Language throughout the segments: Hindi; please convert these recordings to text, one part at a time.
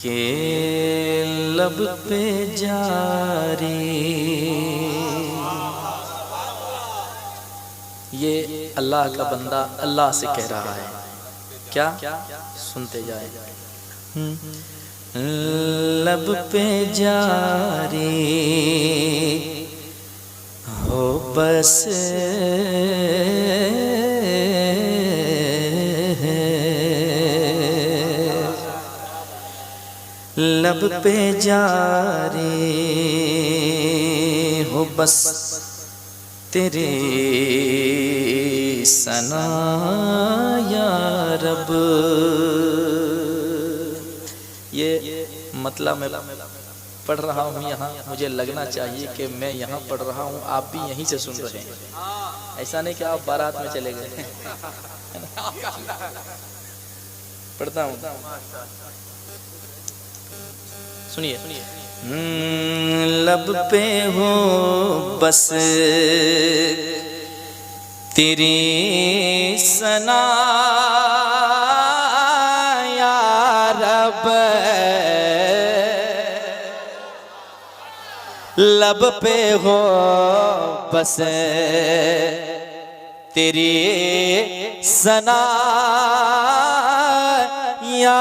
के लब पे जारी। ये अल्लाह का बंदा अल्लाह से कह रहा है, क्या सुनते जाए। लब पे जारी हो बस लब पे जारी हो बस तेरे सना या रब। ये मतलब मैं पढ़ रहा हूँ यहाँ, मुझे लगना चाहिए कि मैं यहाँ पढ़ रहा हूँ, आप भी यहीं से सुन रहे हैं। ऐसा नहीं कि आप बारात में चले गए। पढ़ता हूँ, सुनिए। लब पे हो बस तेरी सना या रब। लब पे हो बस तेरी सना या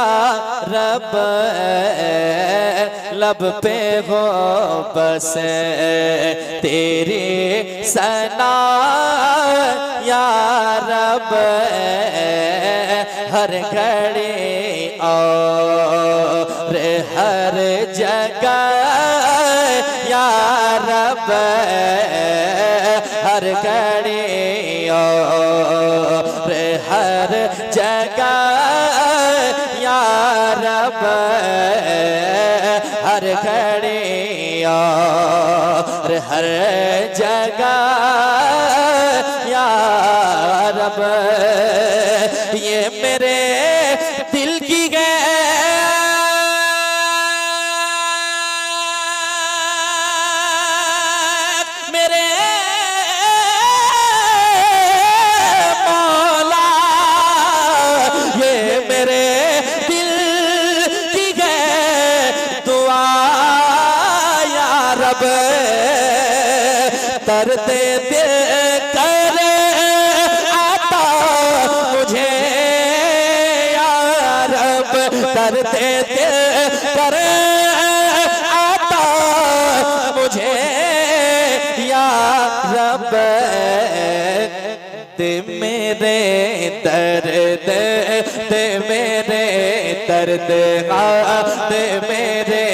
रब। लब पे हो बस तेरी सना या रब। हर घड़ी और हर जगह या रब। हर घड़ी और हर जगह या रब। हर घड़ी और हर जगह या रब। ये मेरे दिल की मेरे मौला, ये मेरे दिल की दुआ या रब। दर्दे दिल कर आता मुझे या रब। दर्दे दिल कर आता मुझे या रब। दे मेरे दर्द, दे मेरे दर्द, दे मेरे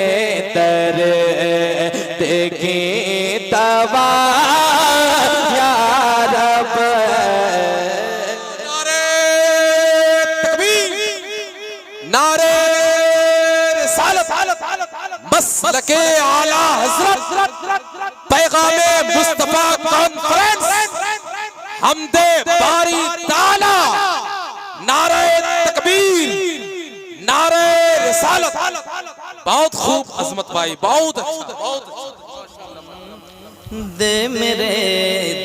दर्द की दवा या रब। नारे तकबीर, नारे रिसालत, मसलके आला हज़रत, पैगामे मुस्तफा कॉन्फ्रेंस, हमदे बारी ताला। नारे तकबीर, नारे रिसालत। बहुत खूब अजमत भाई, बहुत अच्छा, बहुत अच्छा। दे मेरे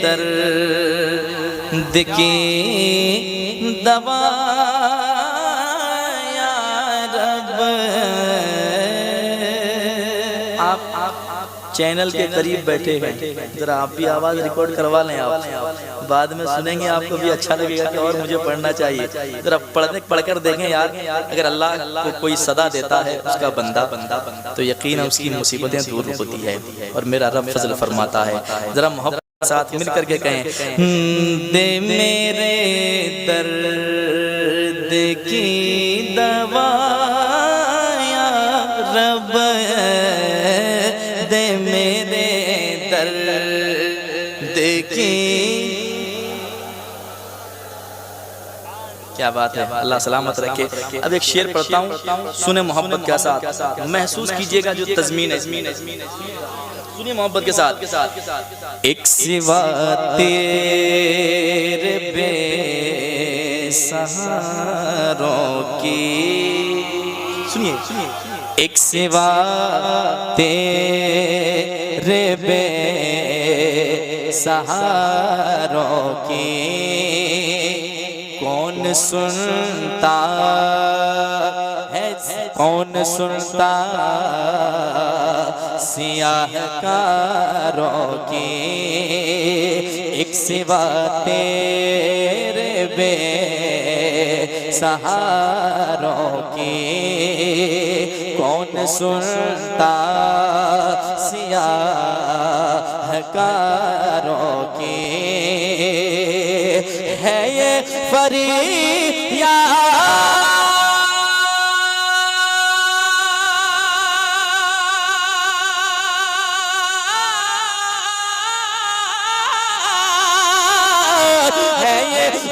दर्द की दवा या रब। आप चैनल के करीब बैठे हैं, जरा आप भी आवाज रिकॉर्ड करवा लें। आप बाद में सुनेंगे, आपको भी अच्छा लगेगा कि और मुझे पढ़ना चाहिए। जरा पढ़कर देखें यार, अगर अल्लाह को कोई सदा देता है उसका बंदा तो यकीन उसकी मुसीबतें दूर होती है और मेरा रब फजल फरमाता है। जरा मोहब्बत के साथ मिल करके कहें, दे मेरे दर्द की दवा या रब। दे मेरे दर्द की। क्या बात है, अल्लाह सलामत रखे। अब एक शेर पढ़ता हूँ, सुने मोहब्बत के साथ, महसूस कीजिएगा जो तज़मीन है। सुनिए मोहब्बत के साथ। एक सिवा तेरे बेसहारों की, सुनिए, एक सिवा तेरे बेसहारों की कौन सुनता है कौन सुनता सियाहकारों की एक सिवा तेरे बेसहारों की। कौन सुनता सियाहकारों की है ये फरियाद।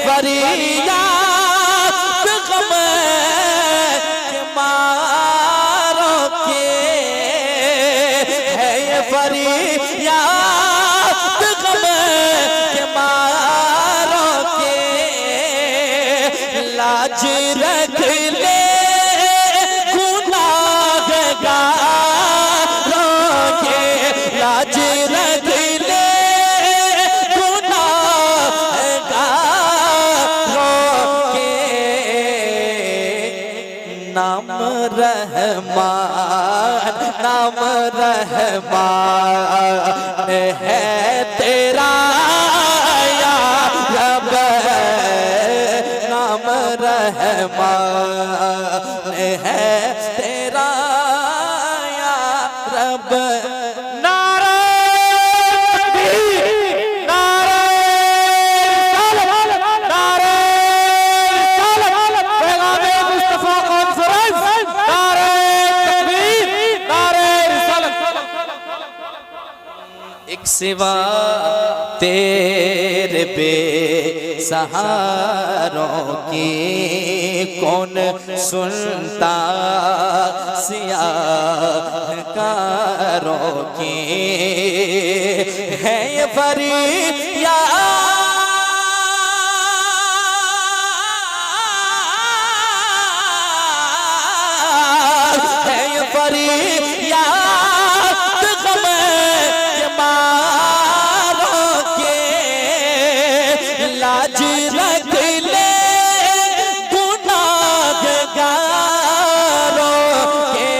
फरियाद गम के मारों के है ये फरियाद गम के मारों के। लाज रख ले गुनाहगारों के, लाज रख ले नाम रहमान, नाम रहमान है तेरा या रब, नाम रहमान है तेरा या रब। एक सिवा तेरे बेसहारों की कौन सुनता सियाहकारों की है ये फरियाद। है ये फरियाद गम के मारों के। लाज रख ले गुनाहगारों के।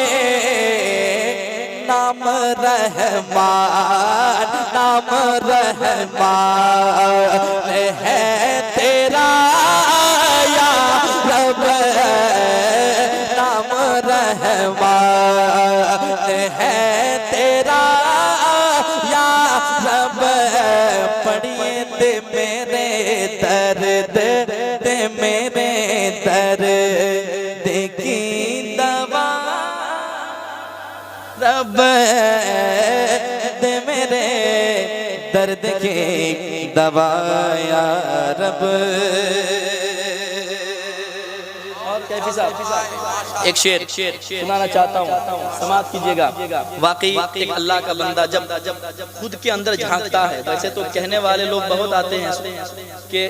नाम रहमान, नाम रहमान है तेरा या रब, नाम रहमान है तेरा या रब। पढ़िए दे मेरे दर्द, दे मेरे दर्द की दवा रब, दे मेरे दर्द की दवा या रब। कैफी साहब एक शेर सुनाना चाहता हूँ, समाप्त कीजिएगा। वाकई एक अल्लाह का बंदा जब खुद के अंदर झांकता है, वैसे तो कहने वाले लोग बहुत आते हैं कि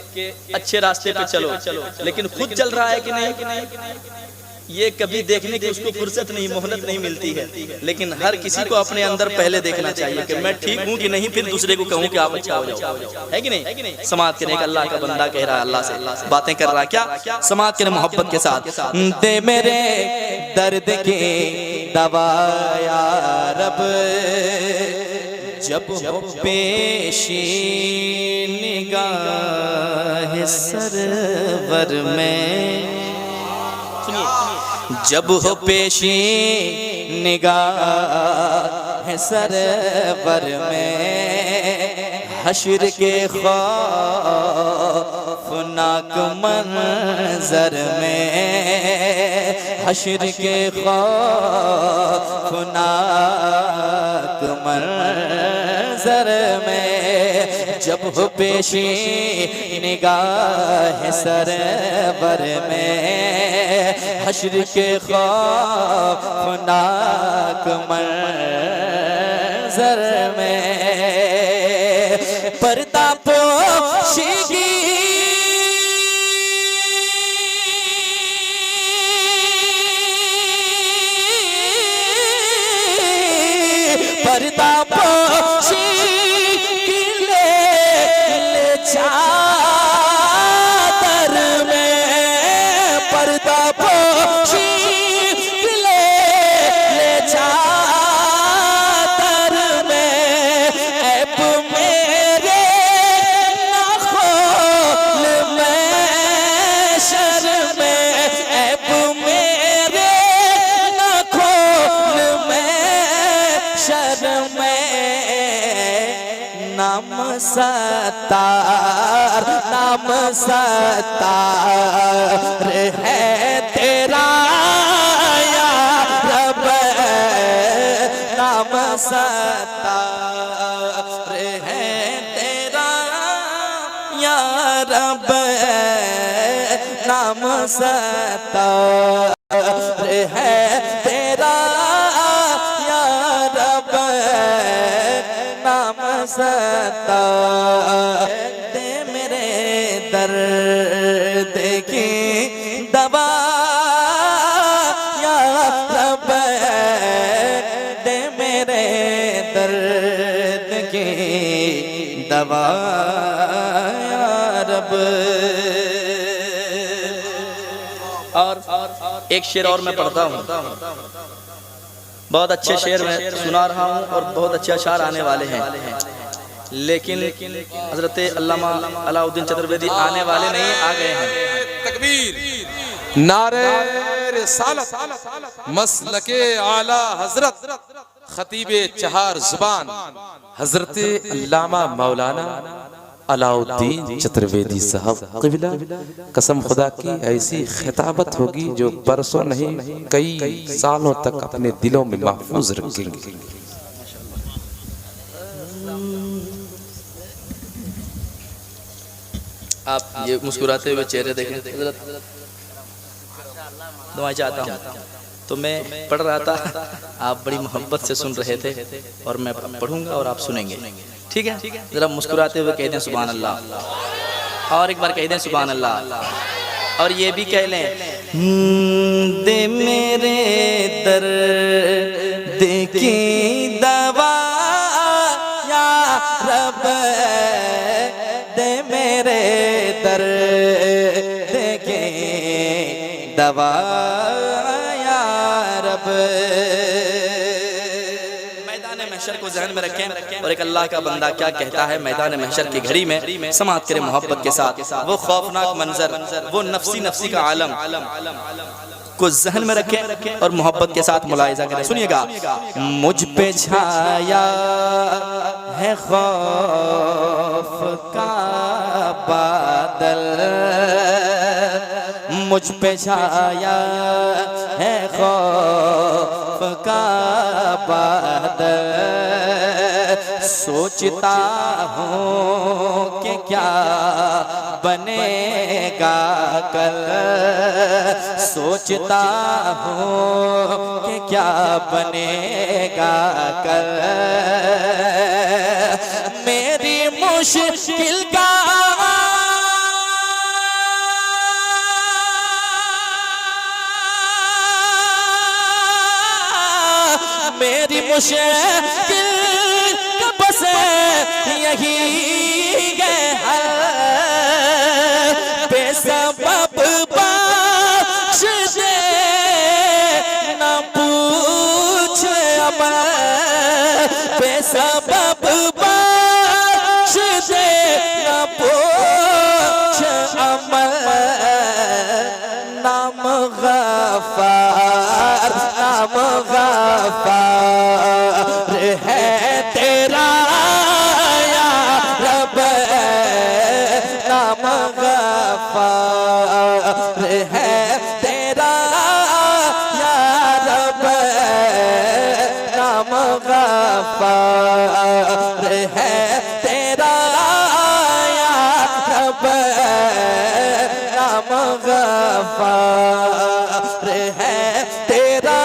अच्छे रास्ते पे चलो, लेकिन खुद चल रहा है कि नहीं ये कभी देखने की उसको फुर्सत नहीं, मोहलत नहीं मिलती है। लेकिन हर किसी को अपने अंदर पहले देखना चाहिए कि मैं ठीक हूँ कि नहीं, फिर दूसरे को कहूँ कि आप अच्छा हो जाओ, है कि नहीं। समाज के अल्लाह का बंदा कह रहा है, अल्लाह से बातें कर रहा है, क्या समाज के मोहब्बत के साथ। दे मेरे दर्द की दवा या रब, जब हो पेशी निगाह सरवर में। जब हो पेशी निगाह सरवर में, हश्र के खौफनाक मंजर में, हश्र के खौफनाक मंजर में। जब हो पेशी निगाह सरवर में, हश्र के खौफनाक मंजर में। पर्दा पोशीगी पर्दा पोशी ले चादर में, पर्दा पोशी ले सत्तार, नाम सत्तार है तेरा या रब, नाम सत्तार है तेरा या रब, नाम सत्तार है तेरा या रब, नाम सत्तार दे मेरे दर्द की दवा या रब, दे मेरे दर्द की दवा या रब। और एक शेर और मैं पढ़ता हूँ, बहुत अच्छे शेर मैं सुना रहा हूँ और बहुत अच्छे अशार आने वाले हैं, लेकिन हजरत अल्लामा अलाउद्दीन चतुर्वेदी आने वाले नहीं, आ गए हैं। तकबीर, नारे रिसालत, मसलके आला हजरत, खतीबे चहार जुबान हजरत अल्लामा मौलाना अलाउद्दीन चतुर्वेदी साहब क़िबला। कसम खुदा की ऐसी खिताबत होगी जो बरसों नहीं कई सालों तक अपने दिलों में महफूज रखेंगे। आप ये मुस्कुराते हुए चेहरे देखें, दुआ चाहता हूँ। तो मैं पढ़ रहा था, आप बड़ी मोहब्बत से सुन रहे थे और मैं पढ़ूंगा और आप सुनेंगे, ठीक है? जरा मुस्कुराते हुए कह दें सुभान अल्लाह, और एक बार कह दें सुभान अल्लाह, और ये भी कह लें दे मेरे दर्द की दवा या रब, दे मेरे दर्द की दवा या रब। मैदान महशर को ज़हन में रखें और एक अल्लाह का बंदा क्या कहता है मैदान महशर की घड़ी में, समाअत करें मोहब्बत के साथ। वो खौफनाक मंजर, वो नफ्सी नफ्सी का आलम को ज़हन में रखें और मोहब्बत के साथ मुलाहिजा करें। सुनिएगा, मुझ पे छाया है खौफ का बादल, मुझ पे छाया है खौफ का बादल, सोचता हूँ कि क्या बनेगा कल, सोचता हूँ कि क्या बनेगा कल, मेरी मुश्किल का मेरी मुश्किल कब से यही है, बेसबब बख्श दे न पूछ अमल, बेसबब बख्श दे न पूछ अमल, नाम गफ्फार, नाम गफ्फार है तेरा या रब, नाम गफ्फार है तेरा या रब, नाम गफ्फार है तेरा या रब, नाम गफ्फार है तेरा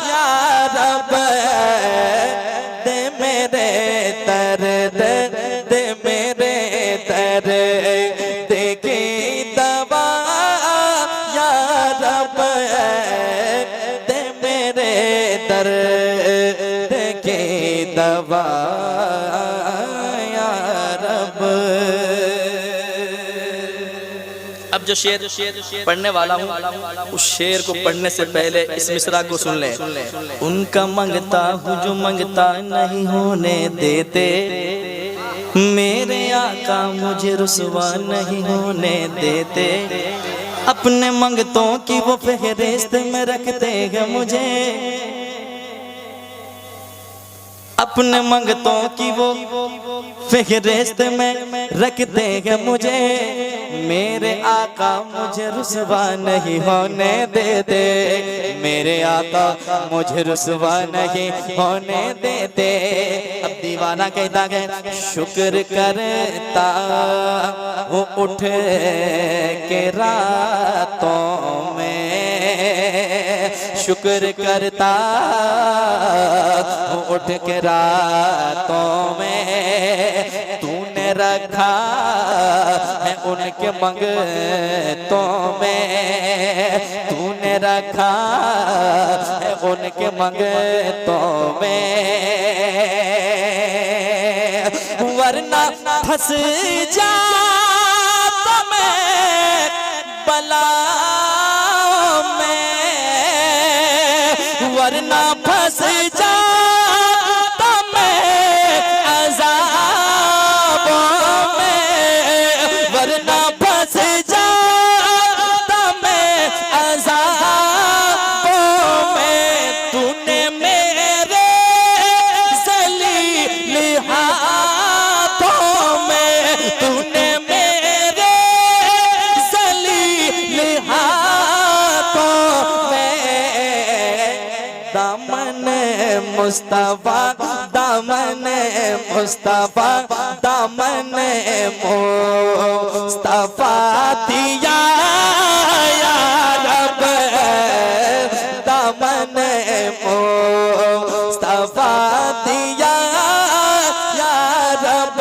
या रब, दे मेरे दर्द, दे मेरे दर्द की दवा या रब, दे मेरे दर्द की दवा या रब। अब जो शेर पढ़ने वाला हूँ, उस शेर को पढ़ने से पहले इस मिसरा को सुन लें। उनका मंगता हूँ जो मंगता नहीं होने देते, मेरे आका मुझे रुसवा नहीं होने देते, अपने मंगतों की वो फहरिस्त में रखते हैं मुझे, अपने मंगतों की वो फ़हरिस्त में रखते हैं मुझे। मेरे आका मुझे रुसवा नहीं होने देते, मेरे आका मुझे रुसवा नहीं होने देते। अब दीवाना कहता है शुक्र करता वो उठ के रातों में, शुक्र करता वो उठ के रातों में। तूने रखा है उनके मंगतों में, तूने रखा है उनके मंगतों में। वरना फंस जाता मैं बलाओं में, वरना फंस जाता मैं अज़ाबों में, वरना फंस जाता मैं अज़ाबों में। तूने मेरे ज़लील हाथों में, तूने मेरे ज़लील हाथों में दामन मुस्तफा, दामन मुस्तफा, दामन मुस्तफा दिया या रब, दामन मुस्तफा दिया या रब।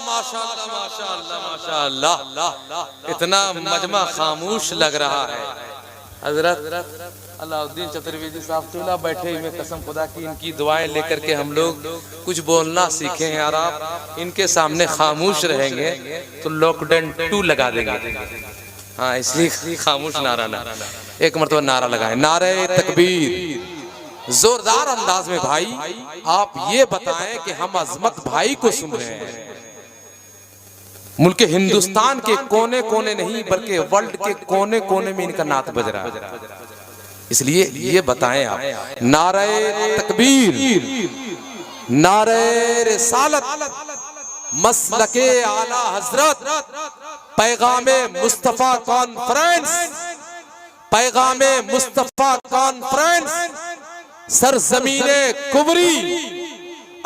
माशाअल्लाह माशाअल्लाह माशाअल्लाह। इतना मजमा खामोश लग रहा है। हजरत अलाउद्दीन चतुर्वेदी साहब चूल्हा बैठे हुए, कसम खुदा की इनकी दुआएं लेकर के हम लोग कुछ बोलना सीखे हैं। यार आप इनके सामने खामोश रहेंगे तो लॉकडाउन 2 लगा देंगे। हाँ, इसलिए खामोश नारा ना, एक मरतबा नारा लगाएं, नारे तकबीर जोरदार अंदाज में। भाई आप ये बताएं कि हम अजमत भाई को सुन रहे हैं। मुल्क हिंदुस्तान के कोने कोने नहीं बल्कि वर्ल्ड के कोने कोने में इनका नात बज रहा है। इसलिए ये बताएं आप, नारे तकबीर, नारे रिसालत, मसलके आला हजरत, पैगामे मुस्तफा कॉन्फ्रेंस, पैगामे मुस्तफा कॉन्फ्रेंस, सरजमीने कुबरी,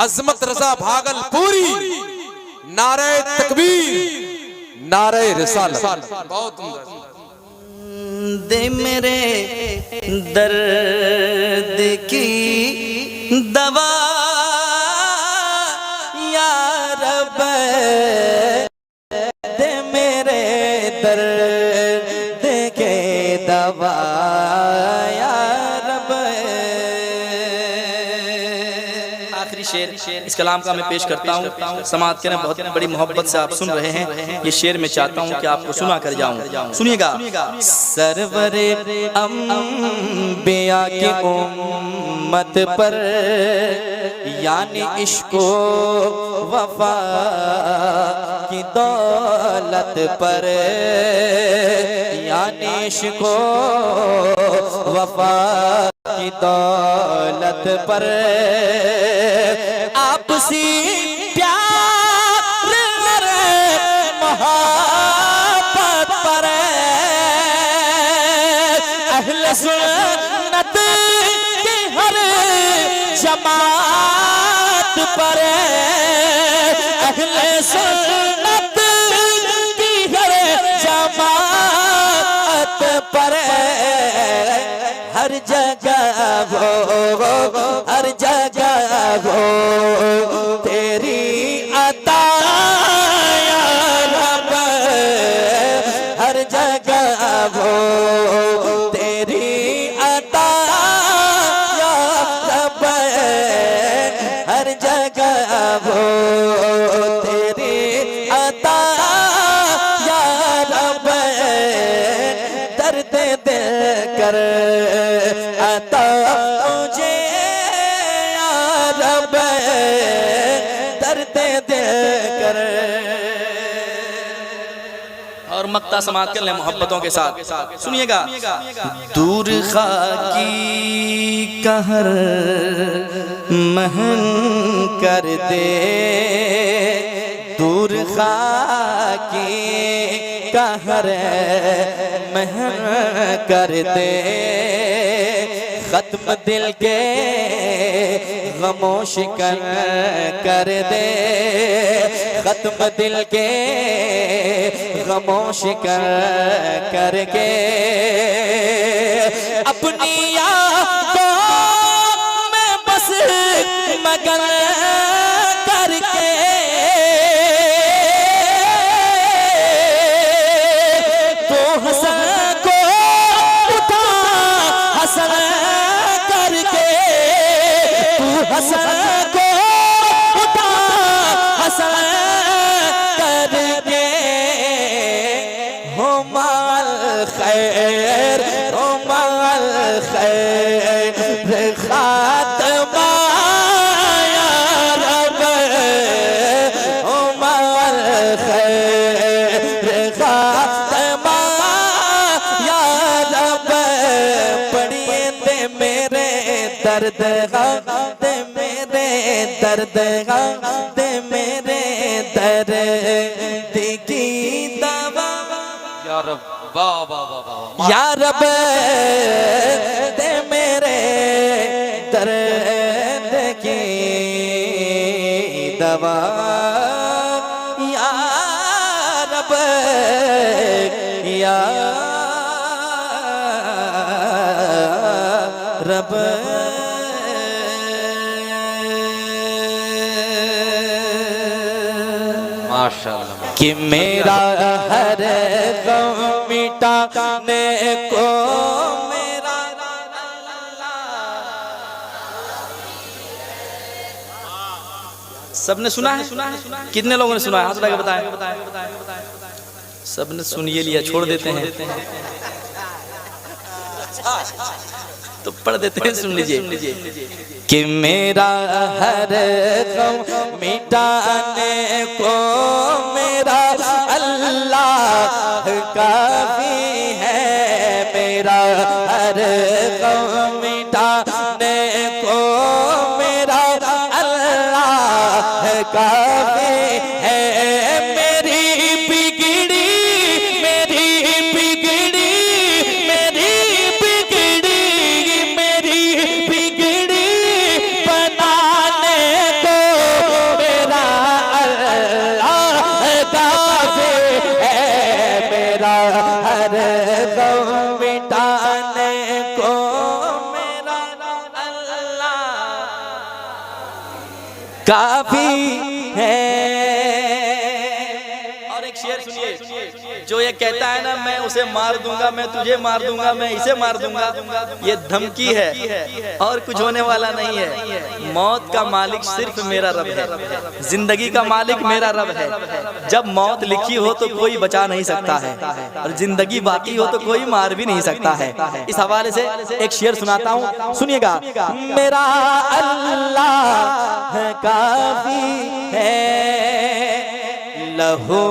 अजमत रजा भागलपुरी, नारे तकबीर, नारे रिसालत। बहुत दे मेरे दर्द की दवा या रब, दे मेरे दर्द के दवा या रब। आखिरी शेर इस कलाम का मैं पेश करता हूँ। समाअत करें, बहुत बड़ी मोहब्बत से आप सुन रहे हैं। ये शेर मैं चाहता हूँ कि आपको सुना कर जाऊँ। सुनिएगा। सरवरे अंबिया की उम्मत पर, यानी इश्को वफा की दौलत पर, यानी इश्को वफा की दौलत पर, आपसी प्यार मोहब्बत पर, अहले सुन्नत की हर जमात पर, अहले सुन्नत की हर जमात पर, हर जगह वो, हर जगह वो तेरी अता या रब, हर जगह वो तेरी अता या रब, हर जगह वो तेरी अता या रब। दर्द दिल कर अता मुझे या रब, दर्द दिल कर। और मक्ता समात कर लें मोहब्बतों के साथ। सुनिएगा। दूर खाकी कहर महन कर दे दूर खाकी कहर महन कर दे खत्म दिल के गमों शिकन कर दे खत्म दिल के गमों शिकन करके अपनी यादों में बस मगन करके तो हसन को उठा हसन करके तू हसन को उठा हसन करके हो माल खैर हो माल खैर खात्मा या रब हो माल खैर खात्मा या रब पढ़िए दे मेरे दर्द दे मेरे दर्द दे मेरे दर्द की दवा या रब वाह वाह वाह वाह या रब दे मेरे दर्द की दवा या रब या रब माशाअल्लाह कि मेरा हर गम मिटाने को मेरा सबने सुना है? कितने लोगों ने सुना है? हाथ उठा के बताएं। सबने सुन ये लिया, छोड़ देते हैं तो पढ़ देते हैं, सुन लीजिए। कि मेरा हर गम मिटाने को मेरा अल्लाह काफी है मेरा हर गम मिटाने को मेरा अल्लाह काफी है मेरी बिगड़ी मेरी बिगड़ी मेरी बिगड़ी मेरी बिगड़ी बनाने को मेरा अल्लाह काफी है मेरा हर गम मिटाने को मेरा अल्लाह काफी है। और एक शेर सुनिए, जो ये कहता है ना मैं उसे मार दूंगा, मैं तुझे मार दूंगा, मैं इसे मार दूंगा, ये धमकी है और कुछ होने वाला नहीं है। मौत का मालिक सिर्फ मेरा रब है, जिंदगी का मालिक मेरा रब है। जब मौत लिखी हो तो कोई बचा नहीं सकता है, और जिंदगी बाकी हो तो कोई मार भी नहीं सकता है। इस हवाले से एक शेर सुनाता हूँ, सुनिएगा। मेरा अल्लाह काफी है लहू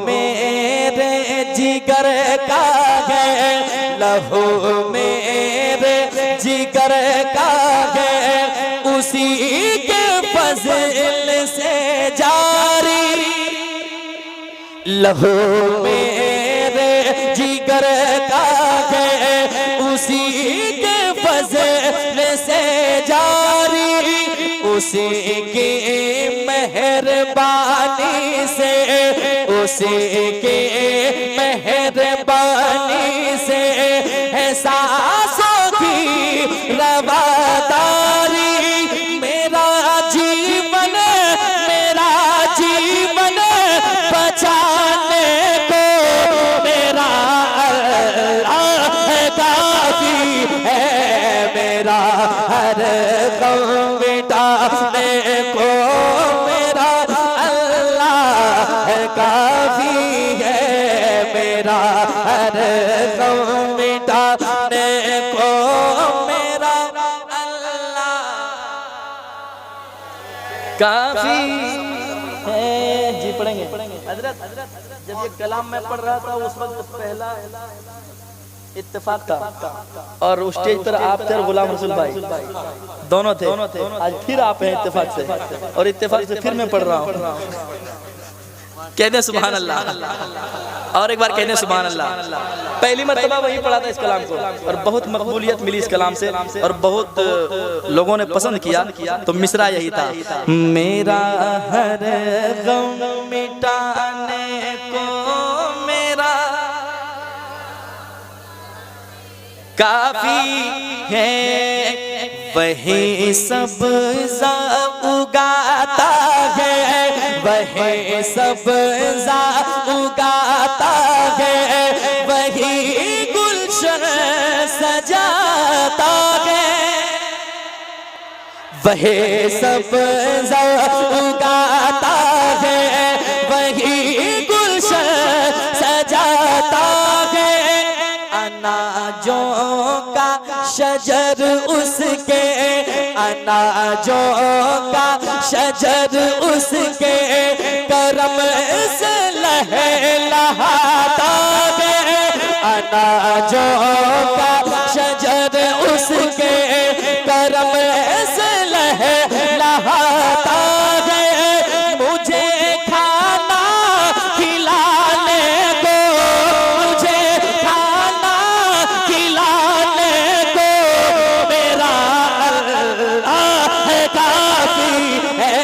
मेरे जिगर का है लहू मेरे जिगर का है उसी के फज़ल से जारी लहू मेरे जिगर का है उसी के फज़ल से जारी उसी की मेहरबानी से उसी की मेहरबानी से है सांसों की रवादारी मेरा जीवन बचाने को मेरा अल्लाह काफी है मेरा हर गम मिटाने को मेरा अल्लाह काफी है मेरा हर गम मिटाने को मेरा अल्लाह काफी है। जी पढ़ेंगे। हजरत जब ये कलाम मैं पढ़ रहा था उस वक्त पहला इत्तेफाक था और उस स्टेज पर आप थे और गुलाम रसूल भाई दोनों थे। आज फिर आप हैं इत्तेफाक से, और इत्तेफाक से फिर मैं पढ़ रहा हूँ। कहने सुभान अल्लाह, और एक बार कहने सुभान अल्लाह। पहली मर्तबा वही पढ़ा था इस कलाम को, और बहुत मकबूलियत मिली इस कलाम से, और बहुत लोगों ने पसंद किया। तो मिसरा यही था, मेरा हर गम मिटाने को मेरा काफी है, वही सब्ज़ा उगाता है, वही सब्ज़ा उगाता है, वही गुलशन सजाता है, वही सब्ज़ा उगाता है, वही गुलशन सजाता है। अनाजों का शजर उसके, अनाजों का शजर उसके करम से लहलहाता है, अनाजों का शजर उसके करम से लहलहाता है। मुझे खाना खिलाने को, मुझे खाना खिलाने को मेरा अल्लाह काफी है,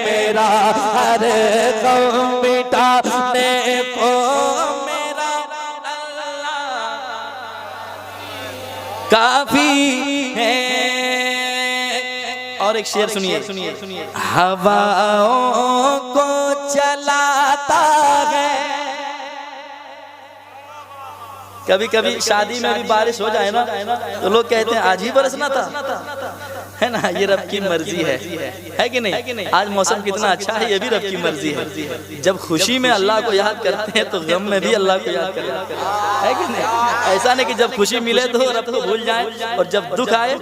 मेरा हर गम मिटाने को मेरा अल्लाह काफी है। और एक शेर सुनिए, हवाओं को चलाता है। कभी कभी शादी में भी बारिश हो जाए ना तो लोग कहते हैं आज ही बरसना था, है ना, ये रब की मर्जी है कि नहीं। आज मौसम कितना अच्छा है, ये भी रब की मर्जी है। जब खुशी में अल्लाह को याद करते हैं तो गम में भी अल्लाह को याद करते हैं, है कि नहीं। ऐसा नहीं कि जब खुशी मिले तो रब को भूल जाए, और जब दुख आए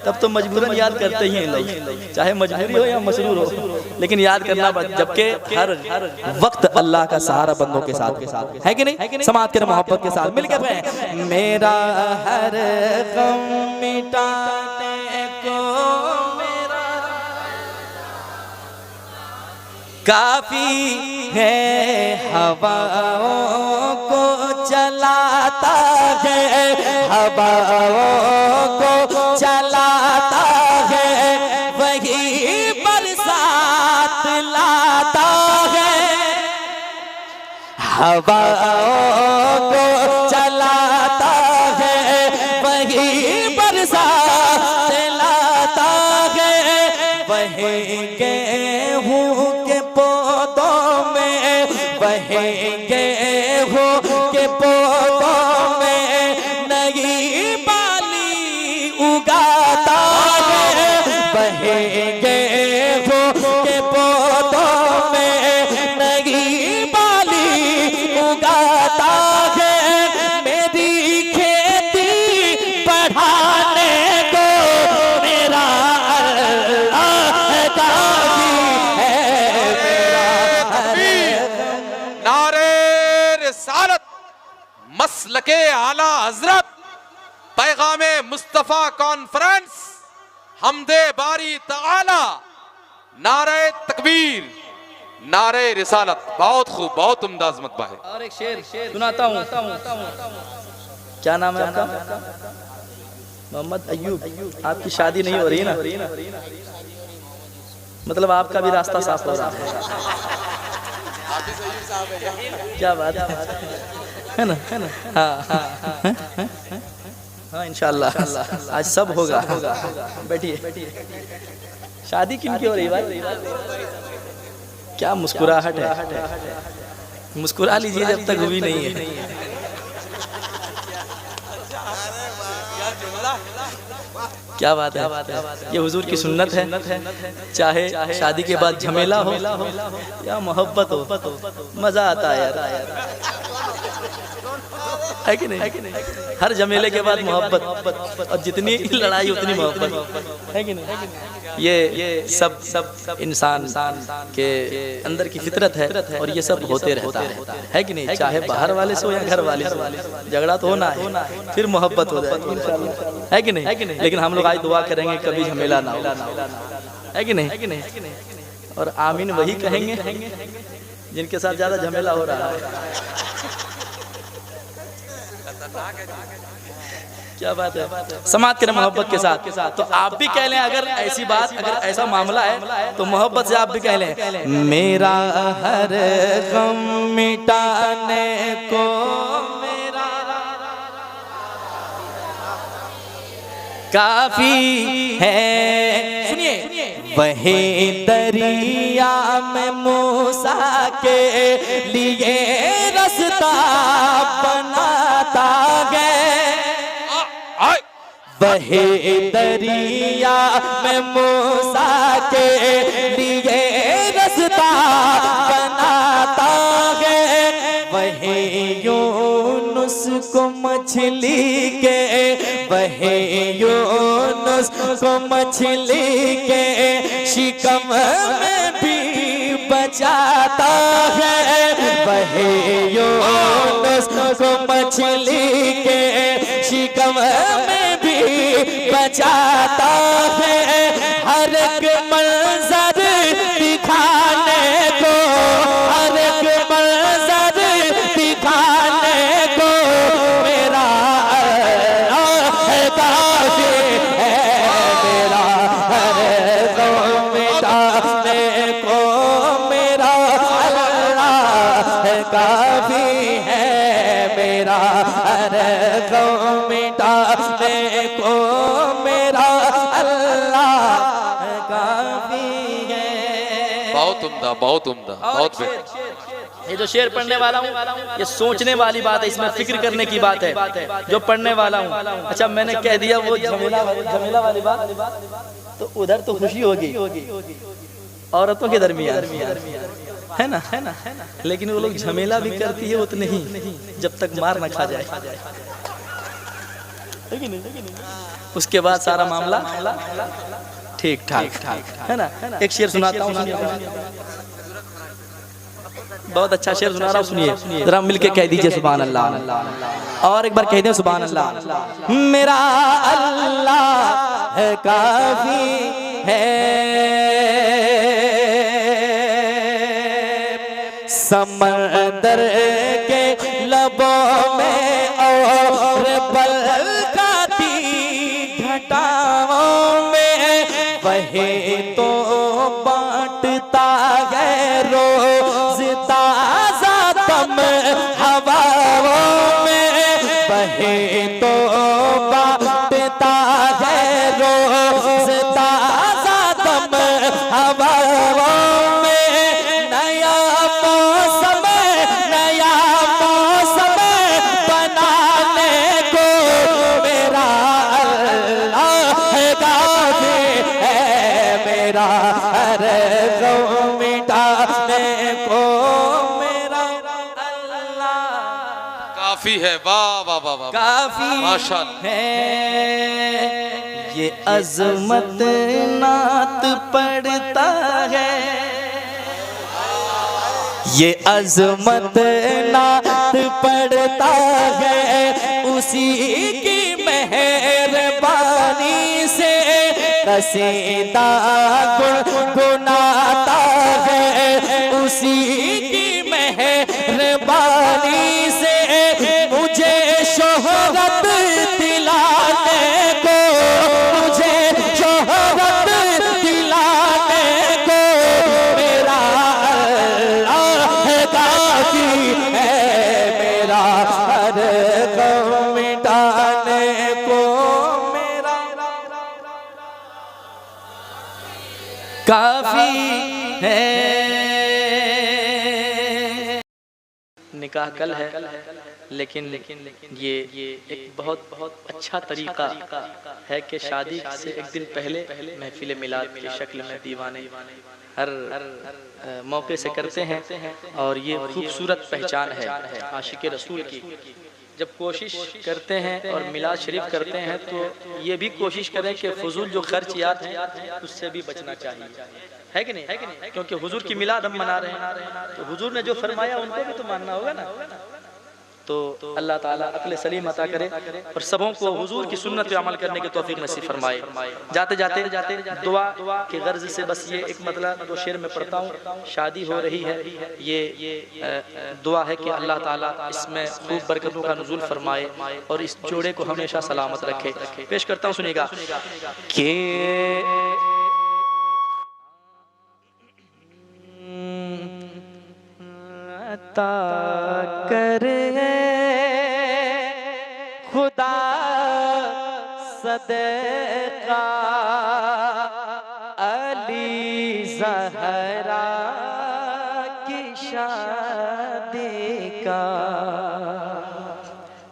तब तो मजबूरन याद करते ही हैं लोग, चाहे मजबूरी हो या मसरूर हो, लेकिन याद करना पड़ता। जबकि हर वक्त अल्लाह का सहारा बंदों के साथ है कि नहीं, समाज के मोहब्बत के साथ मिलकर मेरा हर गम मिटाने को मेरा काफी है, हवाओं को चलाता है, हवाओं को चलाता है, वही बरसात लाता है, हवाओं को चलाता है, वही बरसात लाता है, वही गेहूं के पौधों में, वही गेहूं के पौधों में नई बाली उगाता है, वही गेहूं के पौधों में नई बाली उगाता है। मेरी खेती बढ़ाने को मेरा अल्लाह काफी है, मेरा नारे रिसालत, मसलके आला हजरत, पैगामे मुस्तफा कॉन्फ्रेंस, हमदे बारी तआला, नारे तकबीर, नारे रिसालत। बहुत खूब, बहुत उम्दा अज़मत भाई। और एक शेर सुनाता हूँ। क्या नाम है आपका? मोहम्मद अय्यूब। आपकी शादी नहीं हो रही ना, मतलब आपका भी रास्ता साफ हो रहा है। क्या बात है ना, है ना। हाँ हाँ इंशाअल्लाह आज सब होगा। बैठिए। शादी किनकी हो रही भाई? क्या मुस्कुराहट है, मुस्कुरा लीजिए जब तक हुई नहीं है। क्या बात है, ये हुजूर की सुन्नत है। चाहे शादी के बाद झमेला हो या मोहब्बत हो, मजा आता है यार। है कि नहीं? हर झमेले के बाद मोहब्बत, और जितनी लड़ाई उतनी मोहब्बत, है कि नहीं? ये सब इंसान के अंदर की फितरत है और ये सब होते रहता है कि नहीं? चाहे बाहर वाले से हो या घर वाले से, झगड़ा तो होना है, फिर मोहब्बत हो जाएगी इंशाअल्लाह, है कि नहीं? लेकिन हम लोग आज दुआ करेंगे कभी झमेला ना हो, है कि नहीं? और आमीन वही कहेंगे जिनके साथ ज्यादा झमेला हो रहा है। क्या बात है, समाज के मोहब्बत के साथ। तो आप भी कह लें, अगर ऐसी बात, अगर ऐसा मामला है तो मोहब्बत से आप भी कह लें, मेरा हर गम मिटाने को मेरा काफी है। सुनिए, वही दरिया में मूसा के लिए रास्ता बनाता गया, वही दरिया में मूसा के लिए रास्ता बनाता है, वही यूनुस को मछली के, वही यूनुस को मछली के शिकम में भी बचाता है, वही यूनुस को मछली के शिकम में भी बचाता है। हर एक मंजर दिखाने को, हर एक मंजर दिखाने को मेरा काफी है, मेरा हर गम मिटाने को मेरा अल्लाह काफी है, मेरा हर गम मिटाने को मेरा अल्लाह काफी है। बहुत उम्दा, बहुत उम्दा, बहुत बेहतर। ये जो शेर पढ़ने वाला हूँ ये सोचने वाली बात है, इसमें फिक्र करने की बात है जो पढ़ने वाला हूँ। अच्छा, मैंने कह दिया वो झमेला वाली बात, तो उधर तो खुशी होगी औरतों के दरमियान, है ना? लेकिन वो लोग झमेला भी करती है उतने ही, जब तक मार न खा जाए, उसके बाद सारा मामला ठीक ठाक, है ना? एक शेर सुनाता हूँ, बहुत अच्छा शेर सुना रहा हूँ, सुनिए जरा मिलके कह दीजिए सुभान अल्लाह, और एक बार कह दे सुभान अल्लाह। मेरा अल्लाह है काफी है, समंदर के लबों में और बलकाती घटाओं में, वही तो बांटता है रोज ताजा दम हवाओं में, वही तो बांटता है रोज ताजा दम हवाओं में। नया मौसम बनाने को मेरा अल्लाह काफी है, मेरा हर गम मिटाने को मेरा अल्लाह काफी है। वाह वाह वाह वाह, काफी माशाअल्लाह है। ये अजमत नात पड़ता है, ये अजमत नात पड़ता है, उसी की मेहरबानी से कसीदा गुनगुनाता है, उसी की मेहरबानी से मुझे शोहरत दिलाने को, मुझे शोहरत दिलाने को मेरा अल्लाह काफी है, मेरा हर गम मिटाने को मेरा काफी है। निकाह कल है, लेकिन ये एक बहुत अच्छा तरीका है कि शादी से एक दिन पहले महफिल मिलाद की शक्ल में दीवाने हर मौके से करते हैं, और ये खूबसूरत पहचान है आशिक रसूल की जब कोशिश करते हैं और मिलाद शरीफ करते हैं तो ये भी कोशिश करें कि फजूल जो खर्चियात हैं उससे भी बचना चाहिए, है कि नहीं? क्योंकि हुजूर की मिलाद हम मना रहे हैं तो हुजूर ने जो फरमाया उनको भी तो मानना होगा ना। तो अल्लाह ताला अक्ल सलीम अता करे और सबों को हुजूर की सुन्नत पे अमल करने की तौफीक नसीब फरमाए। जाते जाते दुआ के गर्ज से बस ये एक मतलब दो शेर में पढ़ता हूँ। शादी हो रही है, ये दुआ है कि अल्लाह ताला इसमें खूब बरकतों का नुज़ूल फरमाए और इस जोड़े को हमेशा सलामत रखे। पेश करता हूँ, सुनिएगा कि अता करे खुदा सदका अली ज़हरा की शादी का।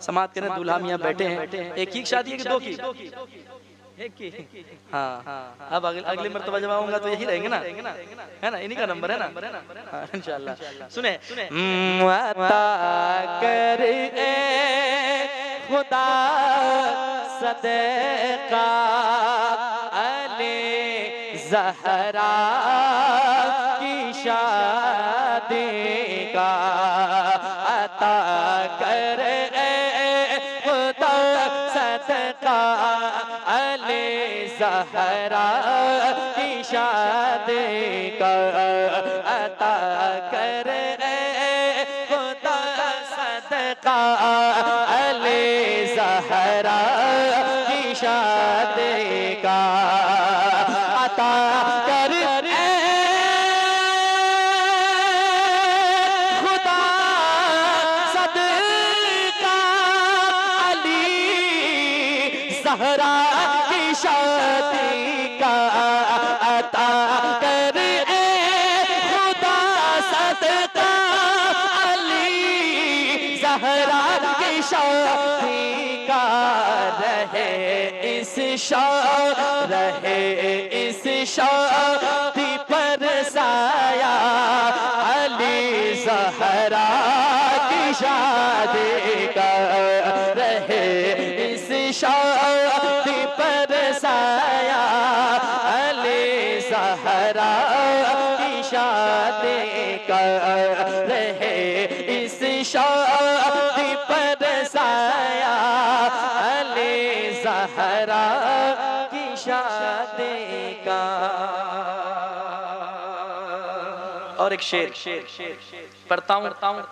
समात करें, दूल्हा मियाँ बैठे हैं। एक ही शादी है कि दो की? एक की। हाँ, अब अगले मर्तबा जब आऊंगा तो यही रहेंगे ना, है ना? इन्हीं का नंबर है ना? हाँ, इंशाल्लाह। सुने अता करे खुदा सदका अली ज़हरा की शादी का। अता करे खुदा सदका अली ज़हरा की शादी का। अता करे खुदा सदका अली ज़हरा की शादी का। अता करे खुदा सदका अली ज़हरा की शादी का। अता करे खुदा सदका अली ज़हरा की शादी का। रहे इस शादी पर साया अली ज़हरा की शादी का। रहे इस शादी पर साया अली ज़हरा की शादी का। रहे इस शादी पर साया अली ज़हरा की शादी का। और एक शेर पढ़ता हूँ।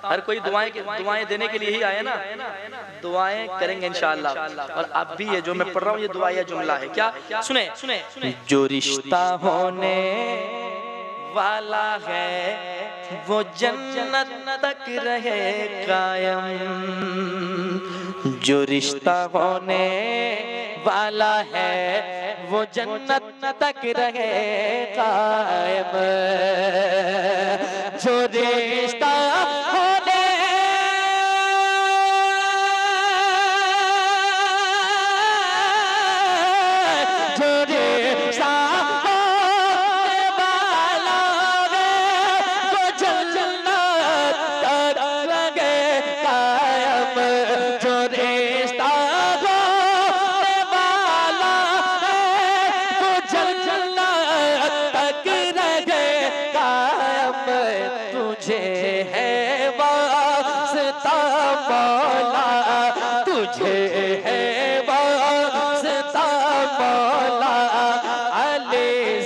हर कोई दुआएं देने के लिए ही आए ना, दुआएं करेंगे इंशाअल्लाह। और अब भी ये जो मैं पढ़ रहा हूँ ये दुआ या जुमला है क्या? सुने जो रिश्ता होने वाला है वो जन्नत तक रहे कायम। जो रिश्ता होने वाला है वो जन्नत तक रहे कायम। जो रिश्ता होने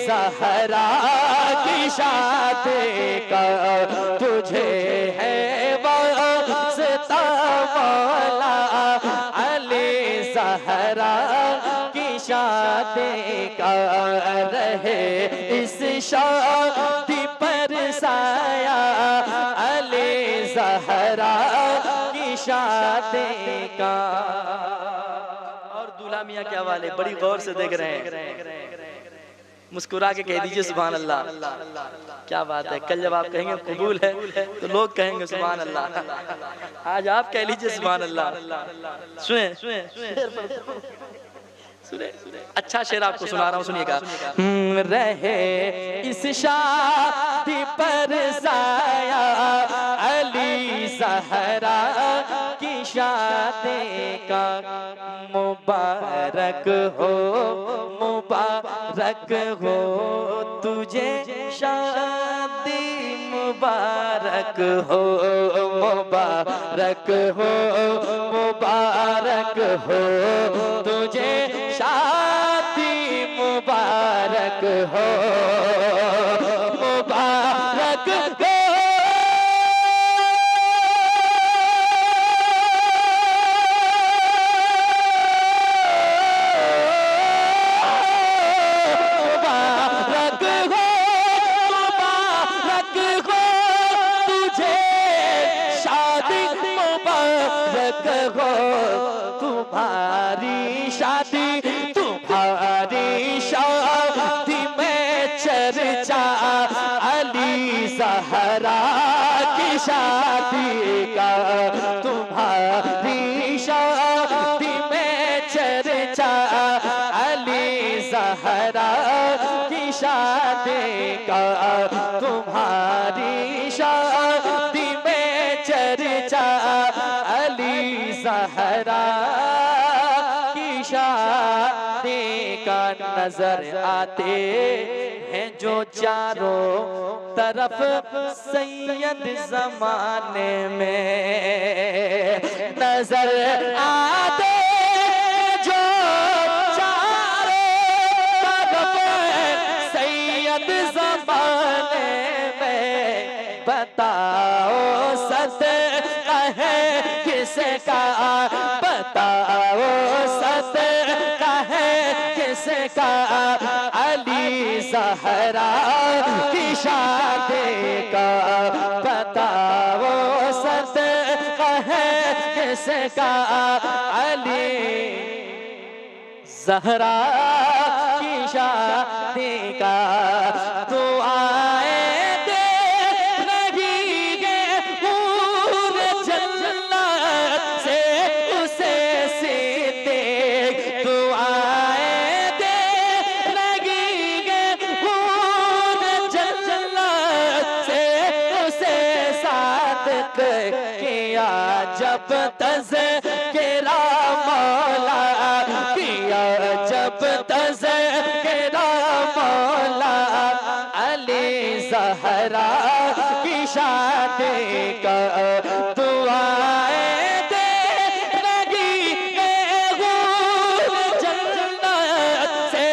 ज़हरा की शादी का। तुझे है वास्ता मौला अली ज़हरा की शादी का। रहे इस शादी पर साया अली ज़हरा की शादी का। और दूल्हा मियाँ क्या वाले बड़ी गौर से देख रहे हैं, मुस्कुरा के कह दीजिए सुभान अल्लाह। क्या बात है, कल जब आप कहेंगे कबूल है तो लोग कहेंगे सुभान आज आप कह लीजिए सुभान अल्लाह। सुने अच्छा शेर आपको सुना रहा हूँ, सुनिएगा। रहे इस शादी पर साया अली ज़हरा की शादी का मुबारक हो, मुबारक हो तुझे शादी, मुबारक हो, मुबारक हो, मुबारक हो तुझे शादी, मुबारक हो, मुबारक हो। तुम्हारी शादी, तुम्हारी शादी में चर्चा अली ज़हरा की शादी का, तुम्हारी शादी में चर्चा अली ज़हरा की शादी का, तुम्हारी शादी में चर्चा अली ज़हरा की शादी का। नजर आते हैं जो चारों तरफ सैयद ज़माने में, नजर आते जो चारों तरफ सैयद ज़माने में, बताओ सदका है किसका, बताओ सदका है किसका अली ज़हरा की शादी का, बताओ सदका है किसका अली ज़हरा की शादी का। तो आए किया जब तज़किरा मौला, किया जब तज़किरा मौला अली ज़हरा की शादी का। दुआएं दे लगी जन्नत से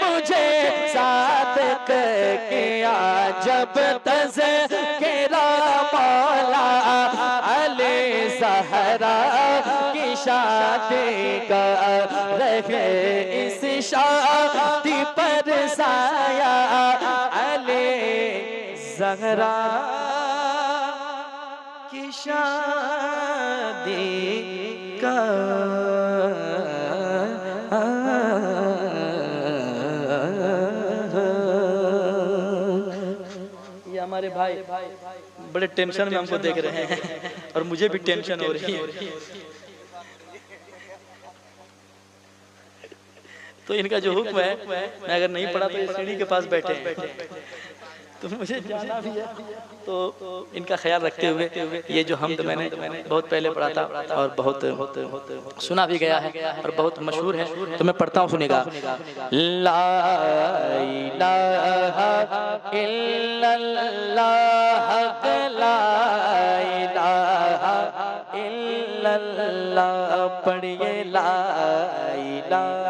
मुझे सादिक किया जब तज़किरा मौला अली ज़हरा की शादी का। रहे इस शादी पर साया अली ज़हरा की शादी का। ये हमारे भाई बड़े टेंशन में हमको देख रहे हैं और मुझे भी टेंशन हो रही है। तो इनका जो हुक्म है, मैं अगर नहीं पढ़ा तो ये सीढ़ी के पास बैठे हैं, तो मुझे जाना भी है। तो इनका ख्याल रखते हुए ये जो हमद मैंने बहुत पहले पढ़ा था और बहुत सुना भी गया है और बहुत मशहूर है, तो मैं पढ़ता हूँ, सुनेगा। ला इलाहा इल्लल्लाह, ला इलाहा इल्लल्लाह, पढ़िए ला इलाहा।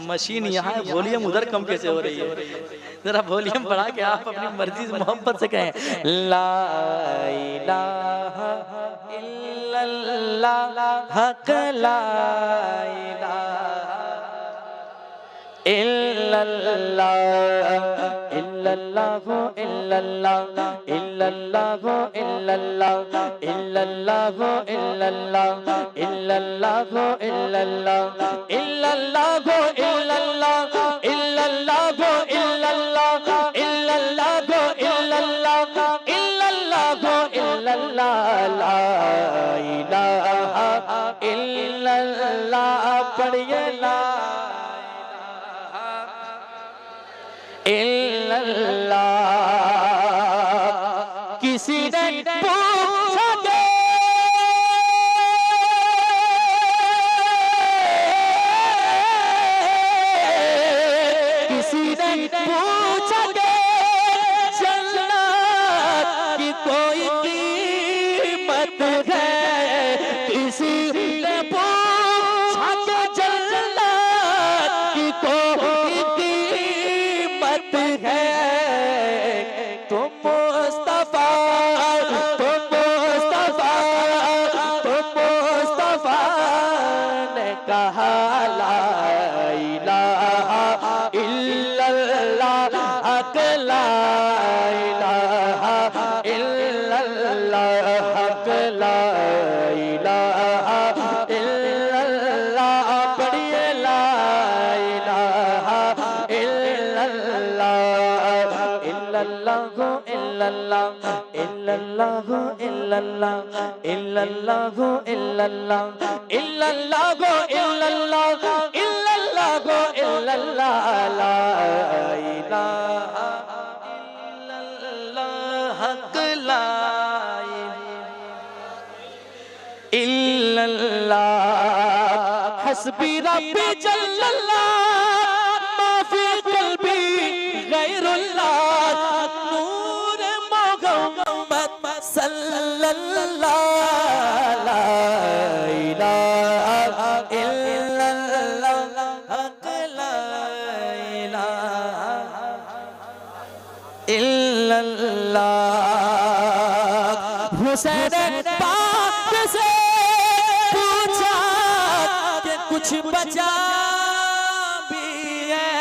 मशीन यहाँ है, वॉल्यूम उधर कम कैसे हो रही है? जरा वॉल्यूम बढ़ा के आप अपनी मर्जी से मोहब्बत से कहें। ला इलाहा इल्लल्लाह, हक ला इलाहा इल्लल्लाह, इल्लल्लाह इल्लल्लाह, इल्लल्लाह इल्लल्लाह, इल्लल्लाह इल्लल्लाह, इल्लल्लाह इल्लल्लाह, इल्लल्लाह इल्लल्लाह, इल्लल्लाह इल्लल्लाह, इल्लल्लाह इल्लल्लाह, इल्लल्लाह पढ़िए ला इल्लल्लाह। किसी ने पूछा के पूछा के जन्नत की कोई कीमत है, किसी ने पूछा के जन्नत की कोई कीमत है। तुम मुस्तफा ने कहा ला इलाहा इल्लल्लाह, हक ला इलाहा इल्लल्लाह, हक ला इलाहा इल्लल्लाह, पढ़िए ला इलाहा इल्लल्लाह। इल्लल्लाह इल्लल्लाह इल्लल्लाह इल्लल्लाह इल्लल्लाह इल्लल्लाह इल्लल्लाह इल्लल्लाह इल्लल्लाह इल्लल्लाह, ला इलाहा इल्लल्लाह, हक ला इल्लल्लाह, हस्बी रब्बी जल्लल्लाह, माफी कल्बी गैरुल्लाह, नूर मोहम्मद सल्लल्लाह, ला इलाहा इल्लल्लाह, हक ला इलाहा इल्लल्लाह। हुसैन पाक से पूछा कि कुछ बचा भी है,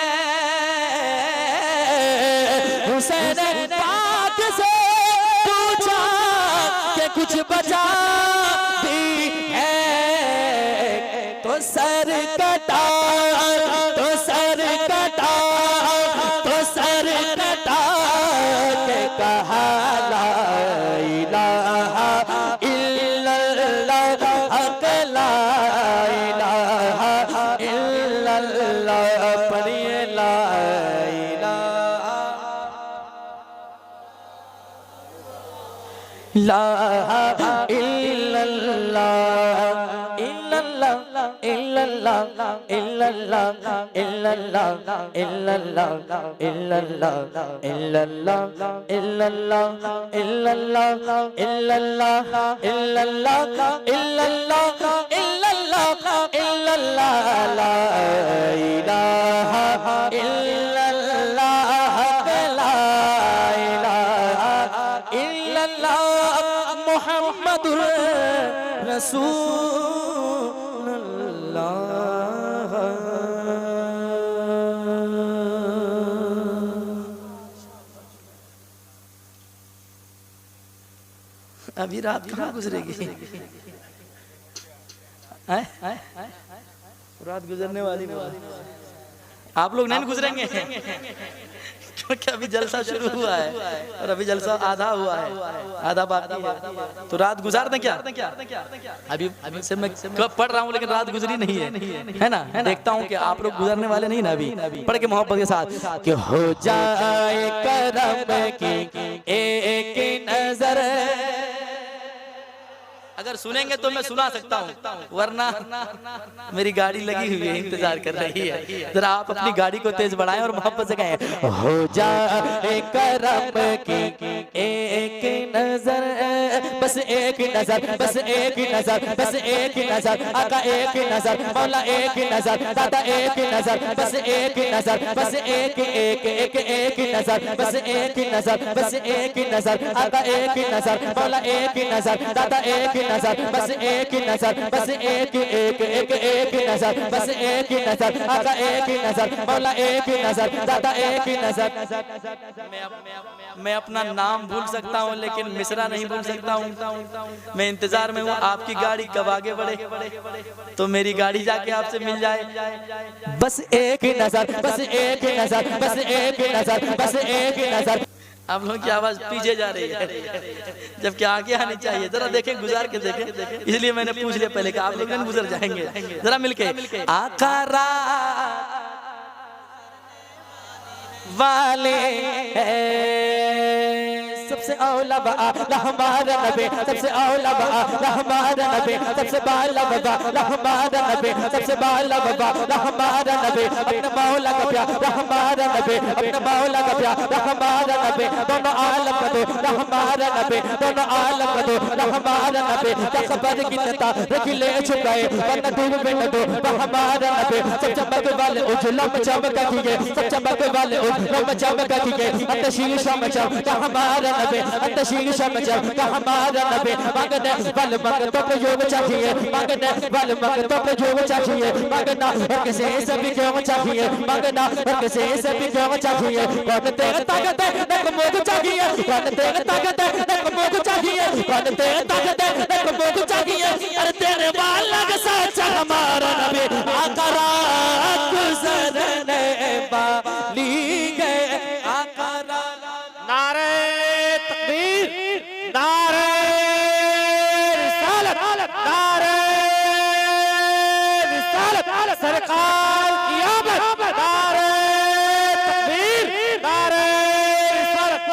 हुसैन पाक से पूछा कि कुछ बचा भी है, तो सर कटा तो सर कटा तो सर कटा के कहा ला इलाहा इल्लल्लाह, हक ला इलाहा इल्लल्लाह, पढ़िए ला इलाहा इल्लल्लाह इल्लल्लाह इल्लल्लाह इल्लल्लाह इल्लल्लाह इल्लल्लाह इल्लल्लाह इल्लल्लाह इल्लल्लाह इल्लल्लाह इल्लल्लाह इल्लल्लाह इल्लल्लाह इल्लल्लाह, ला इलाहा इल्लल्लाह, हक ला इलाहा इल्लल्लाह, मुहम्मदुर रसूलुल्लाह। अभी रात कहाँ गुजरेगी? रात गुजरने वाली है। आप लोग नहीं गुजरेंगे क्योंकि अभी जलसा शुरू हुआ है और अभी जलसा आधा हुआ है, आधा बाकी है, तो रात गुजार दें क्या? अभी से मैं पढ़ रहा हूँ लेकिन रात गुजरी नहीं है ना? देखता हूँ कि आप लोग गुजरने वाले नहीं ना अभी। पढ़ के मोहब्बत के साथ कि हो जाए करम की एक नजर, अगर सुनेंगे तो मैं सुना सकता हूँ, वरना मेरी गाड़ी लगी हुई है, इंतजार कर रही है। जरा आप अपनी गाड़ी को तेज बढ़ाएं और मोहब्बत से कहें हो जाए करम की एक नजर, बस एक नजर, बस एक नजर, बस एक नजर, आका एक नजर, मौला एक नजर, दादा एक नजर, बस एक नजर, बस एक एक एक एक नजर, बस एक नजर, बस एक नजर, आका एक नजर, मौला एक नजर, दादा एक नजर, बस एक नजर, बस एक एक एक एक नजर, बस एक नजर, आका एक नजर, मौला एक नजर, दादा एक नजर। मैं अपना नाम भूल सकता हूँ लेकिन मिसरा नहीं भूल सकता हूँ। मैं इंतजार में हूँ आपकी गाड़ी कब आगे बढ़े तो मेरी गाड़ी जाके आपसे मिल जाए। बस एक नजर, बस एक नजर, बस एक नजर, बस एक नजर, आप लोगों की आवाज पीछे जा रही है जबकि आगे आनी चाहिए। जरा देखें, गुजार के देखें, इसलिए मैंने पूछ लिया पहले कि आप लोग नहीं गुजर जाएंगे। जरा मिलके आकारा वाले सबसे औला बाला हमारा नबी, सबसे औला बाला हमारा नबी, सबसे बाला बाला हमारा नबी, सबसे बाला बाला हमारा नबी, अपने मौला का प्यारा हमारा नबी, अपने मौला का प्यारा हमारा नबी, दोनों आलम का दो हमारा नबी, दोनों आलम का दो हमारा नबी, क्या खबर गिनता रख ले छुपाए वरना दूर में न दो हमारा नबी, सब चमक वाले उजलम चमक किए, सब चमक वाले उजलम चमक किए, अंतशील चमक हमारा नबी, अंतशील चमक हमारा नबी, मांगने बल मंगतों पे योग चाहिए, मांगने बल मंगतों पे योग चाहिए, मांगना हक से सभी योग चाहिए, मांगना हक से सभी योग चाहिए, कौन तेरे ताकत देख मोग चाहिए, कौन तेरे ताकत देख मोग चाहिए, कौन तेरे ताकत देख मोग चाहिए, अरे तेरे वाला का सच्चा हमारा नबी, आकरा गुजरने वाली गए आकरा। नारे तकबीर, नारे रिसालत, नारे रिसालत, सरकार की आमद, नारे तकबीर, नारे रिसालत।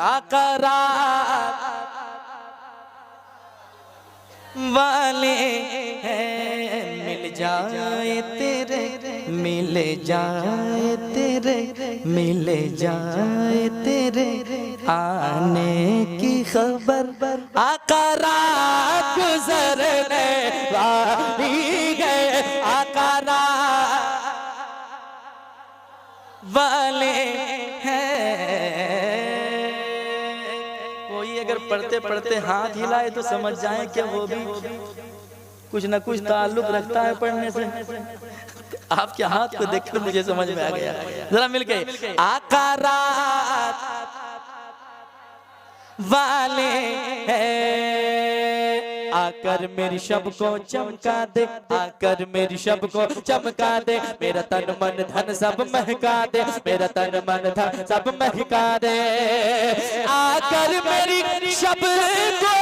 आकरा वाले हैं मिल जाए तेरे, मिल जाए तेरे, मिल जाए तेरे आने की खबर, आकरा गुजरने वाली गए आकरा वाले हैं। कोई अगर पढ़ते पढ़ते हाथ हिलाए तो समझ जाए कि वो भी कुछ न कुछ ताल्लुक रखता है पढ़ने से। आपके हाथ को देखकर मुझे समझ में आ गया। जरा मिलके आकारा वाले हैं, आकर मेरी शब को चमका दे, आकर मेरी शब को चमका दे, मेरा तन मन धन सब महका दे, मेरा तन मन धन सब महका दे, आकर मेरी शब को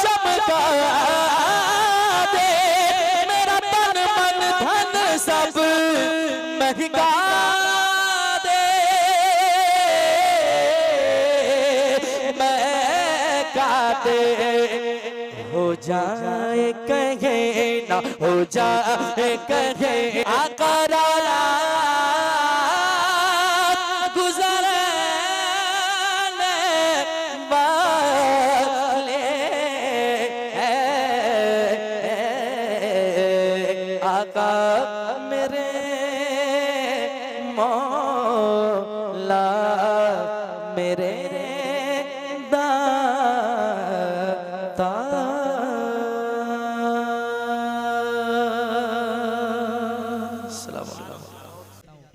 चमका दे, मेरा तन मन धन सब महका दे, हो जाए कहे ना हो जाए कहे आकरा गुजरने वाले आका मेरे मौला मेरे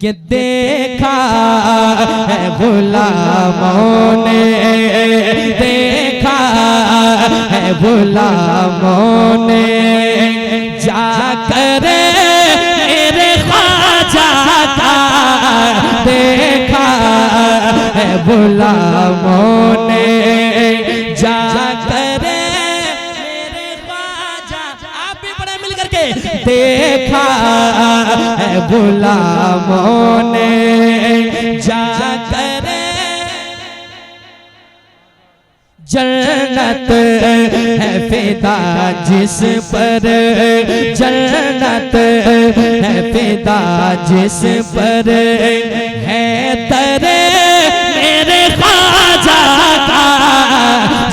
कि देखा है गुलामों ने, देखा है गुलामों ने जाकर मेरे ख्वाजा का, देखा है गुलामों ने जाकर मेरे ख्वाजा, आप भी पढ़े मिल करके, देखा है गुलामों ने जाकर जन्नत है फिदा जिस पर, जन्नत है फिदा जिस पर है तरे मेरे ख्वाजा का,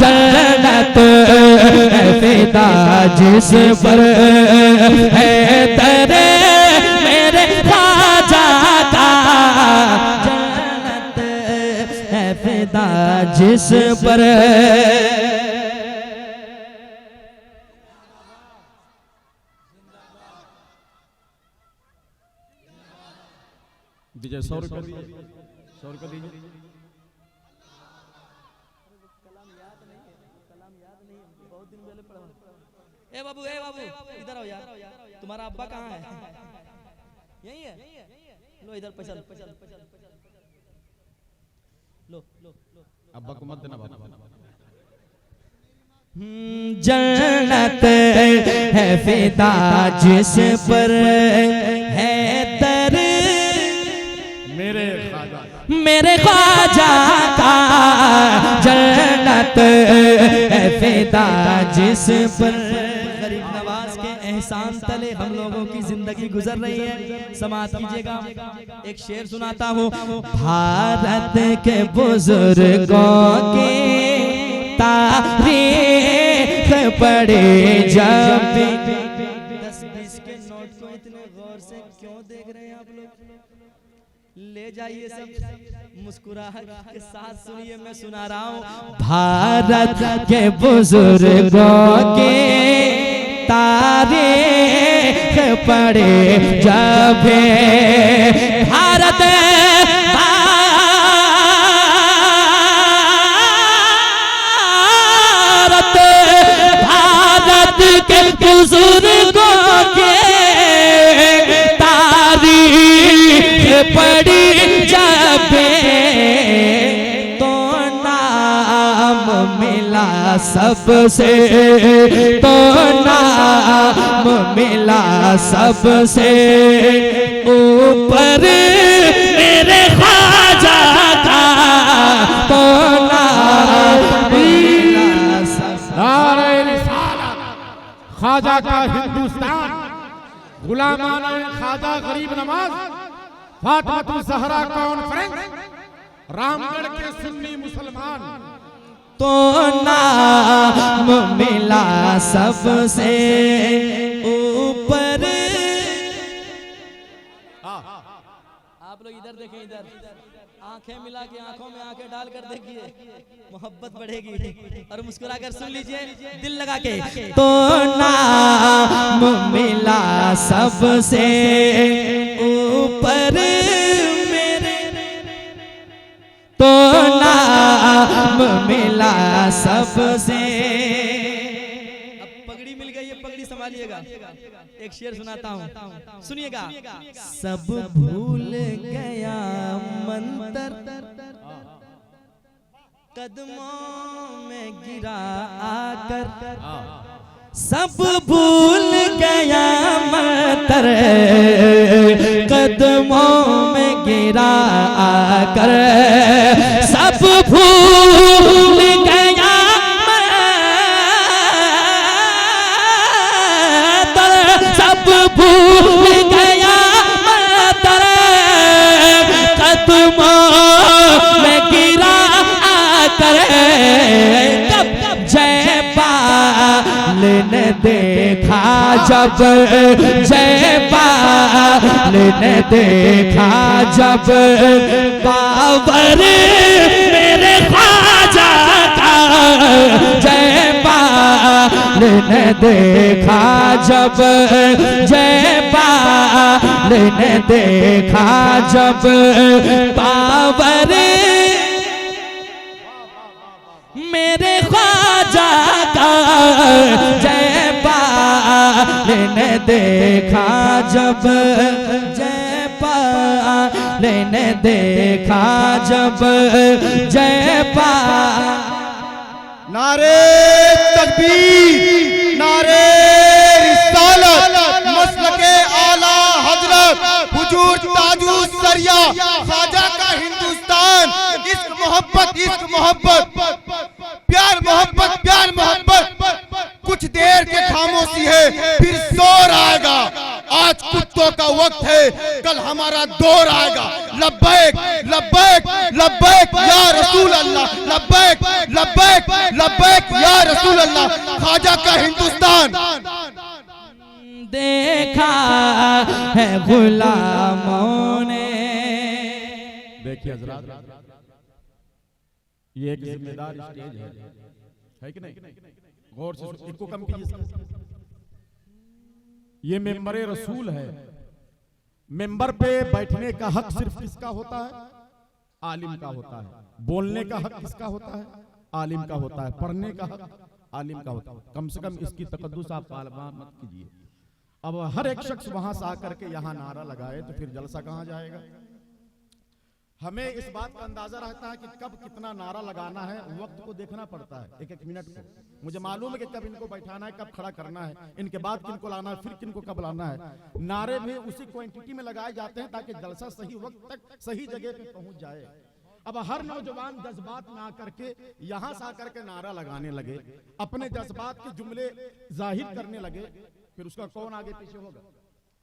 जन्नत है फिदा जिस पर है तरे मेरे ख्वाजा का, जन्नत है फिदा जिस पर। दीजिए 100 रुपये दीजिए, 100 रुपये दीजिए। ए बाबू इधर आओ यार, तुम्हारा अब्बा कहाँ है? यही है, लो इधर पैसा। अब्बा को मत देना बाबा। जन्नत है फिदा जिस पर है दर मेरे ख्वाजा का, जन्नत है फिदा जिस पर। गरीब नवाज के एहसान तले हम लोगों की जिंदगी गुजर रही है। समाज कीजिएगा, एक शेर सुनाता हूँ। भारत के बुजुर्गों के तारीख पढ़े जब 10-20 के नोट को इतने गौर से क्यों देख रहे हैं आप लोग? ले जाइए सब मुस्कुराहट के साथ सुनिए, मैं सुना रहा हूँ। भारत के बुजुर्गों के तारीख पढ़े जब भारत के बुजुर्गों के तारीख पढ़ी जब तो नाम मिला सबसे, तो नाम मिला सबसे ऊपर मेरे ख्वाजा का, तो नाम मिला सबसे। ख्वाजा का हिंदुस्तान, गुलामाना ख्वाजा गरीब नवाज, फातिमा ज़हरा कॉन्फ्रेंस, रामगढ़ के सुन्नी मुसलमान, तो नाम मिला सबसे ऊपर। आप लोग इधर देखें, इधर आंखें मिला के आंखों में आंखें डाल कर देखिए, मोहब्बत बढ़ेगी। और मुस्कुरा कर सुन लीजिए दिल लगा के। तो नाम मिला सबसे ऊपर मेरे, तो नाम मिला सबसे। अब पगड़ी मिल गई है, पगड़ी संभालिएगा। एक शेर सुनाता हूँ, सुनिएगा। सब भूल गया मंतर कदमों में गिरा आकर, सब भूल गया मंतर कदमों में गिरा आकर, सब भूल गया मंतर, सब भूल गया मंतर कदमों में गिरा कब जयपाल ने देखा जब, जयपाल ने देखा जब बाबर मेरे ख्वाजा का, जयपाल ने देखा जब, जयपाल ने देखा जब बाबर मेरे ख्वाजा का, जयपाल ने देखा जब, जयपाल ने देखा जब, जयपाल। नारे तकबीर, नारे रिसालत, मसलके आला हजरत हुजूर ताजुस सरिया ख्वाजा का हिंदुस्तान। इश्क मोहब्बत, इश्क मोहब्बत, प्यार मोहब्बत, प्यार मोहब्बत। कुछ देर के खामोशी है, फिर शोर आएगा। आज कुत्तों का वक्त है, कल हमारा दौर आएगा। लब्बैक लब्बैक लब्बैक या रसूल अल्लाह, लब्बैक लब्बैक लब्बैक या रसूल अल्लाह। ख्वाजा का हिंदुस्तान देखा है गुलामों ने। देखिए हजरात, ये एक जिम्मेदार स्टेज है कि नहीं? गौर से इसको कम कीजिए। ये मेंबर रसूल है। मेंबर पे बैठने का हक सिर्फ किसका होता है? आलिम का होता है। बोलने का हक किसका होता है? आलिम का होता है। पढ़ने का हक आलिम का होता है। कम से कम इसकी तकद्दुस आप पालमा मत कीजिए। अब हर एक शख्स वहां से आकर के यहाँ नारा लगाए तो फिर जलसा कहाँ जाएगा? हमें इस बात का अंदाजा रहता है कि कब कितना नारा लगाना है, वक्त को देखना पड़ता है, एक एक मिनट को। मुझे मालूम है कि कब इनको बैठाना है, कब खड़ा करना है, इनके बाद किनको लाना है, फिर किनको कब लाना है। नारे भी उसी क्वांटिटी में लगाए जाते हैं ताकि जलसा सही वक्त तक सही जगह पे पहुंच जाए। अब हर नौजवान जज्बात में आकर के यहाँ से आकर के नारा लगाने लगे, अपने जज्बात के जुमले जाहिर करने लगे, फिर उसका कौन आगे पीछे होगा,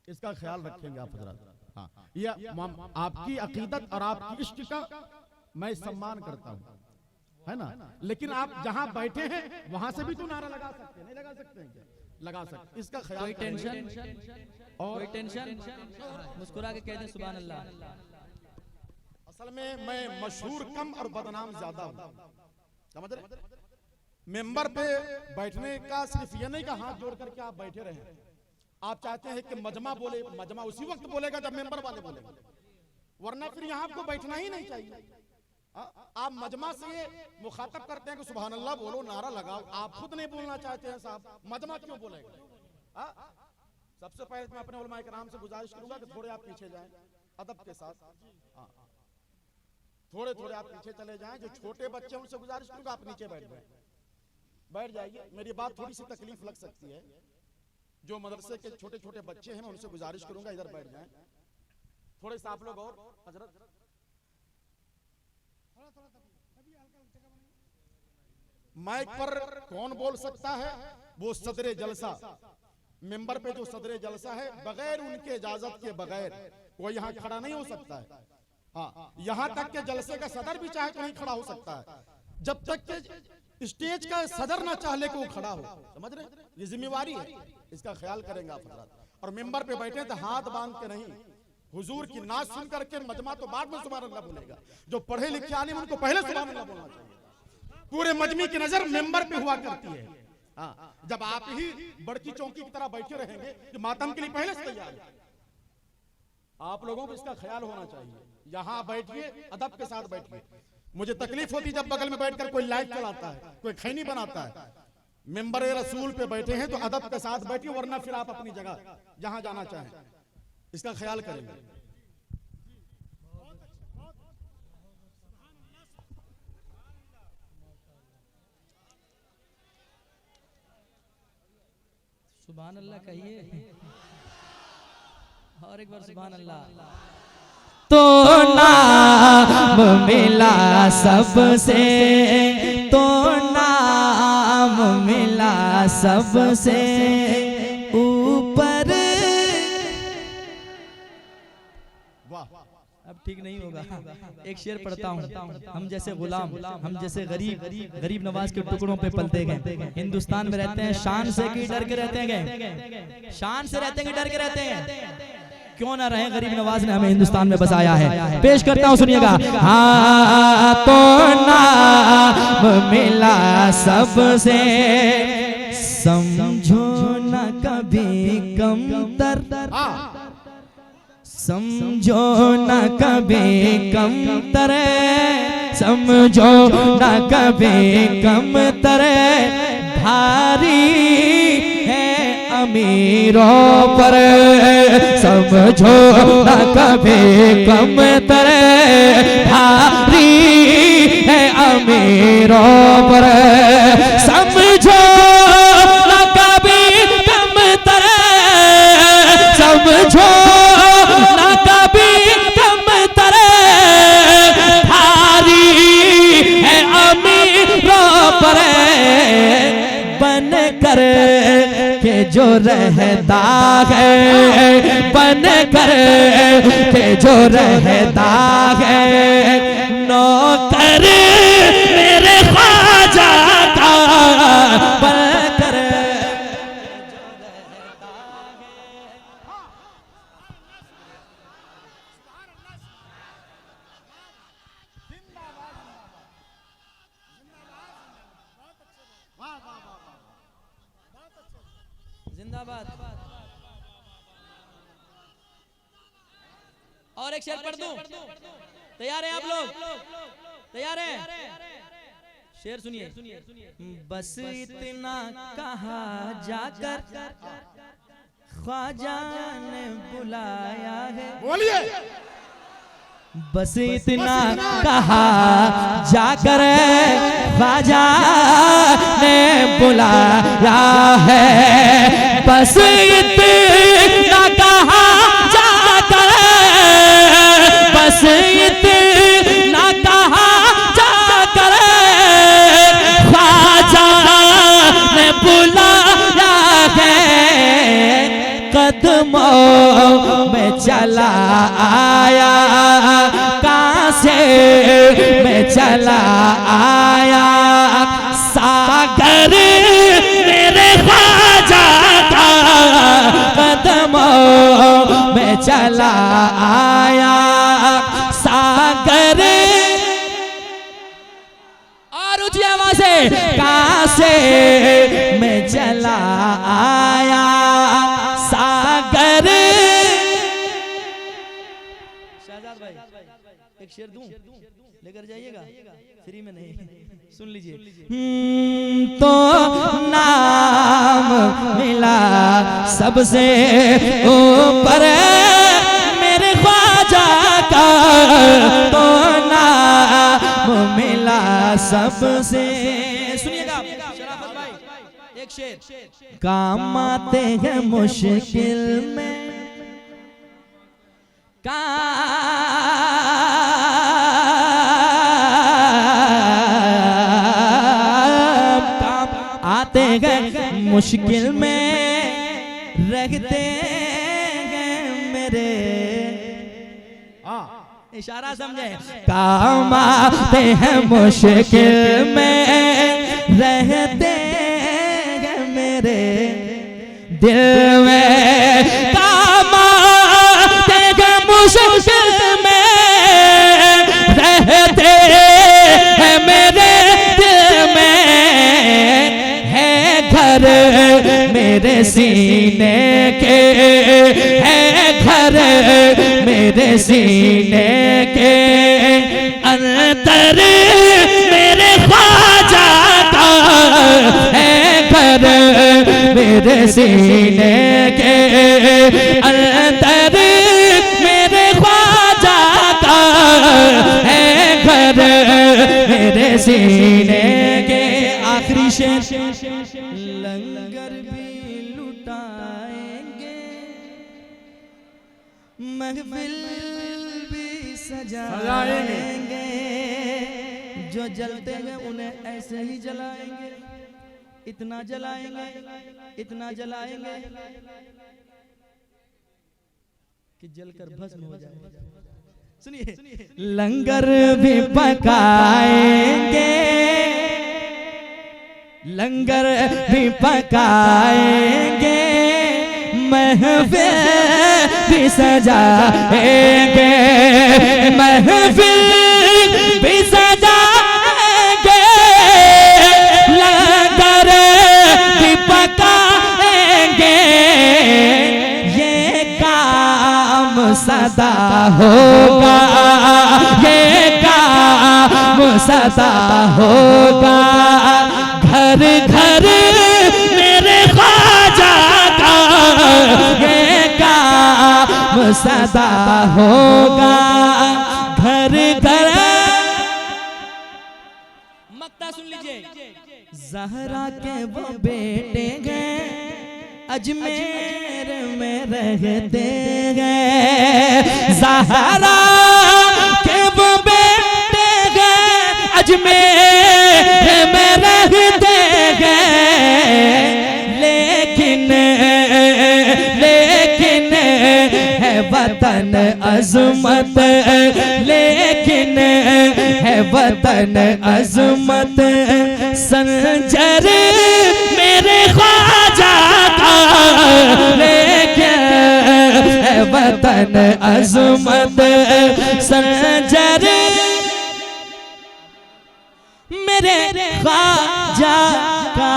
इसका ख्याल रखेंगे आप हजरात। हाँ, ये आपकी अकीदत और आपकी इश्क का मैं सम्मान करता हूँ, है ना। लेकिन आप जहाँ बैठे हैं वहां से भी तो नारा लगा सकते हैं, नहीं लगा सकते हैं क्या? लगा सकते, इसका ख्याल। कोई टेंशन और कोई टेंशन, मुस्कुरा के कह दें सुभान अल्लाह। असल में मैं मशहूर कम और बदनाम ज्यादा हूँ, समझ रहे। मेंबर पे बैठने का सिर्फ ये नहीं कि हाथ जोड़ करके आप बैठे रहे, आप चाहते हैं कि मजमा बोले, मजमा उसी वक्त बोलेगा जब मेंबर वाले बोलेंगे, वरना फिर यहाँ आपको बैठना ही नहीं चाहिए। आप मजमा से ये मुखातब करते हैं कि सुभान अल्लाह बोलो, नारा लगाओ, आप खुद नहीं बोलना चाहते हैं साहब, मजमा क्यों बोलेगा? सबसे पहले मैं अपने उलमा इकराम से गुजारिश करूंगा कि थोड़े आप पीछे जाएं अदब के साथ, थोड़े थोड़े आप पीछे चले जाएं। जो छोटे बच्चे उनसे गुजारिश करूंगा आप नीचे बैठ जाइए। मेरी बात थोड़ी सी तकलीफ लग सकती है, जो मदरसे के छोटे छोटे बच्चे हैं मैं उनसे गुजारिश करूंगा इधर बैठ जाएं। थोड़े से आप लोग और हजरत, माइक पर कौन बोल सकता है? वो सदरे जलसा, मेंबर पे जो सदरे जलसा है, बगैर उनके इजाजत के बगैर कोई यहाँ खड़ा नहीं हो सकता है। हाँ, यहाँ तक के जलसे का सदर भी चाहे तो नहीं खड़ा हो सकता है, जब तक के स्टेज का सदर ना चाहे कि वो खड़ा हो, समझ रहे? ये जिम्मेवारी है, इसका ख्याल करेंगे आप हजरात। और मेंबर पे बैठे तो हाथ बांध के नहीं, हुजूर की नाच सुन करके मजमा तो बाद में सुभान अल्लाह बोलेगा। जो पढ़े लिखे आलिम उनको पहले सुभान अल्लाह बोलना चाहिए। पूरे मजमे की नजर मेंबर पे हुआ करती है। हाँ, जब आप ही बड़की चौकी की तरह बैठे रहेंगे कि मातम के लिए पहले से तैयार है, आप लोगों को इसका ख्याल होना चाहिए। यहाँ बैठिए, अदब के साथ बैठिए। मुझे तकलीफ होती जब बगल में बैठकर कोई लाइट चलाता है, कोई खैनी बनाता है। मेंबर रसूल पे बैठे हैं तो अदब के साथ बैठिए, वरना फिर आप अपनी जगह जहां जाना चाहें, इसका ख्याल करेंगे। सुभान अल्लाह कहिए, और एक बार सुभान अल्लाह। तो नाम मिला सबसे, तो नाम मिला सबसे ऊपर। अब ठीक नहीं होगा, एक शेर पढ़ता हूँ। हम जैसे गुलाम, हम जैसे गरीब नवाज के टुकड़ों पे पलते गए, हिंदुस्तान में रहते हैं शान से कि डर के रहते हैं, शान से रहते हैं कि डर के रहते हैं? क्यों ना रहे, गरीब नवाज ने हमें हिंदुस्तान में बसाया है। पेश करता हूँ, सुनिएगा। हाँ, तो नाम मिला सबसे, समझो न कभी कमतर, समझो न कभी कमतर, समझो न कभी कमतर, भारी है अमीरों पर, समझो न कभी कमतर, भारी है अमीरों पर, समझो न कभी कमतर, समझो न कभी कमतर, भारी है अमीरों पर, बन कर के जो रहता है, बन कर के जो रहता है, नौकर मेरे ख्वाजा का, बन कर जिंदाबाद। और एक शेर पढ़ दूं, तैयार हैं आप लोग? तैयार हैं? शेर सुनिए। बस इतना कहा जाकर ख्वाजा ने बुलाया है, बोलिए। बस इतना कहा जाकर ख्वाजा ने बुलाया है, बस इतना कहा जाकर, बस इतना कहा जाकर ख्वाजा ने बुलाया है, कदमों में चला आया, कासे में चला आया, सागर मेरे ख्वाजा का कदमों में चला आया, सागर और ऊंची आवाज से कासे में चला आया, सागर। शाहजाद भाई एक शेर दूं, लेकर जाइएगा, फ्री में नहीं, सुन लीजिए। तो नाम मिला सबसे ऊपर मेरे ख्वाजा का, तो नाम मिला सबसे। सुनिएगा शराफत भाई एक शेर, काम आते हैं मुश्किल में, काम आते हैं मुश्किल में, रहते हैं मेरे, इशारा समझे, काम आते हैं मुश्किल में, रहते हैं मेरे दिल में, काम आते हैं मुश्किल में, रहते हैं मेरे दिल में, है घर मेरे सीने के, है घर मेरे सीने के अंदर मेरे ख्वाजा का, है घर मेरे सीने के अंदर मेरे ख्वाजा का, है घर मेरे सीने के। आखिरी शेर, लंगर भी लुटाएंगे, महफिल भी सजाएंगे, जो जलते हैं उन्हें ऐसे ही जलाएंगे, इतना जलाएंगे, इतना जलाएंगे कि जलकर भस्म हो जाए। सुनिए, लंगर भी पकाएंगे, लंगर भी पकाएंगे, महफिल भी सजाएंगे, महफिल भी सजाएंगे, लंगर भी पकाएंगे, ये काम सदा होगा, ये काम सदा होगा, घर घर मेरे ख्वाजा का, ये काम सदा होगा, घर घर। मक्ता सुन लीजिए, ज़हरा के वो बेटे हैं, अजमेर में रहते हैं, ज़हरा के वो बेटे हैं, अजमेर में रहते हैं, लेकिन है वतन अज़मत, लेकिन है वतन अज़मत, संजर मेरे ख्वाजा का, लेकिन है वतन अज़मत, संजर मेरे ख्वाजा का।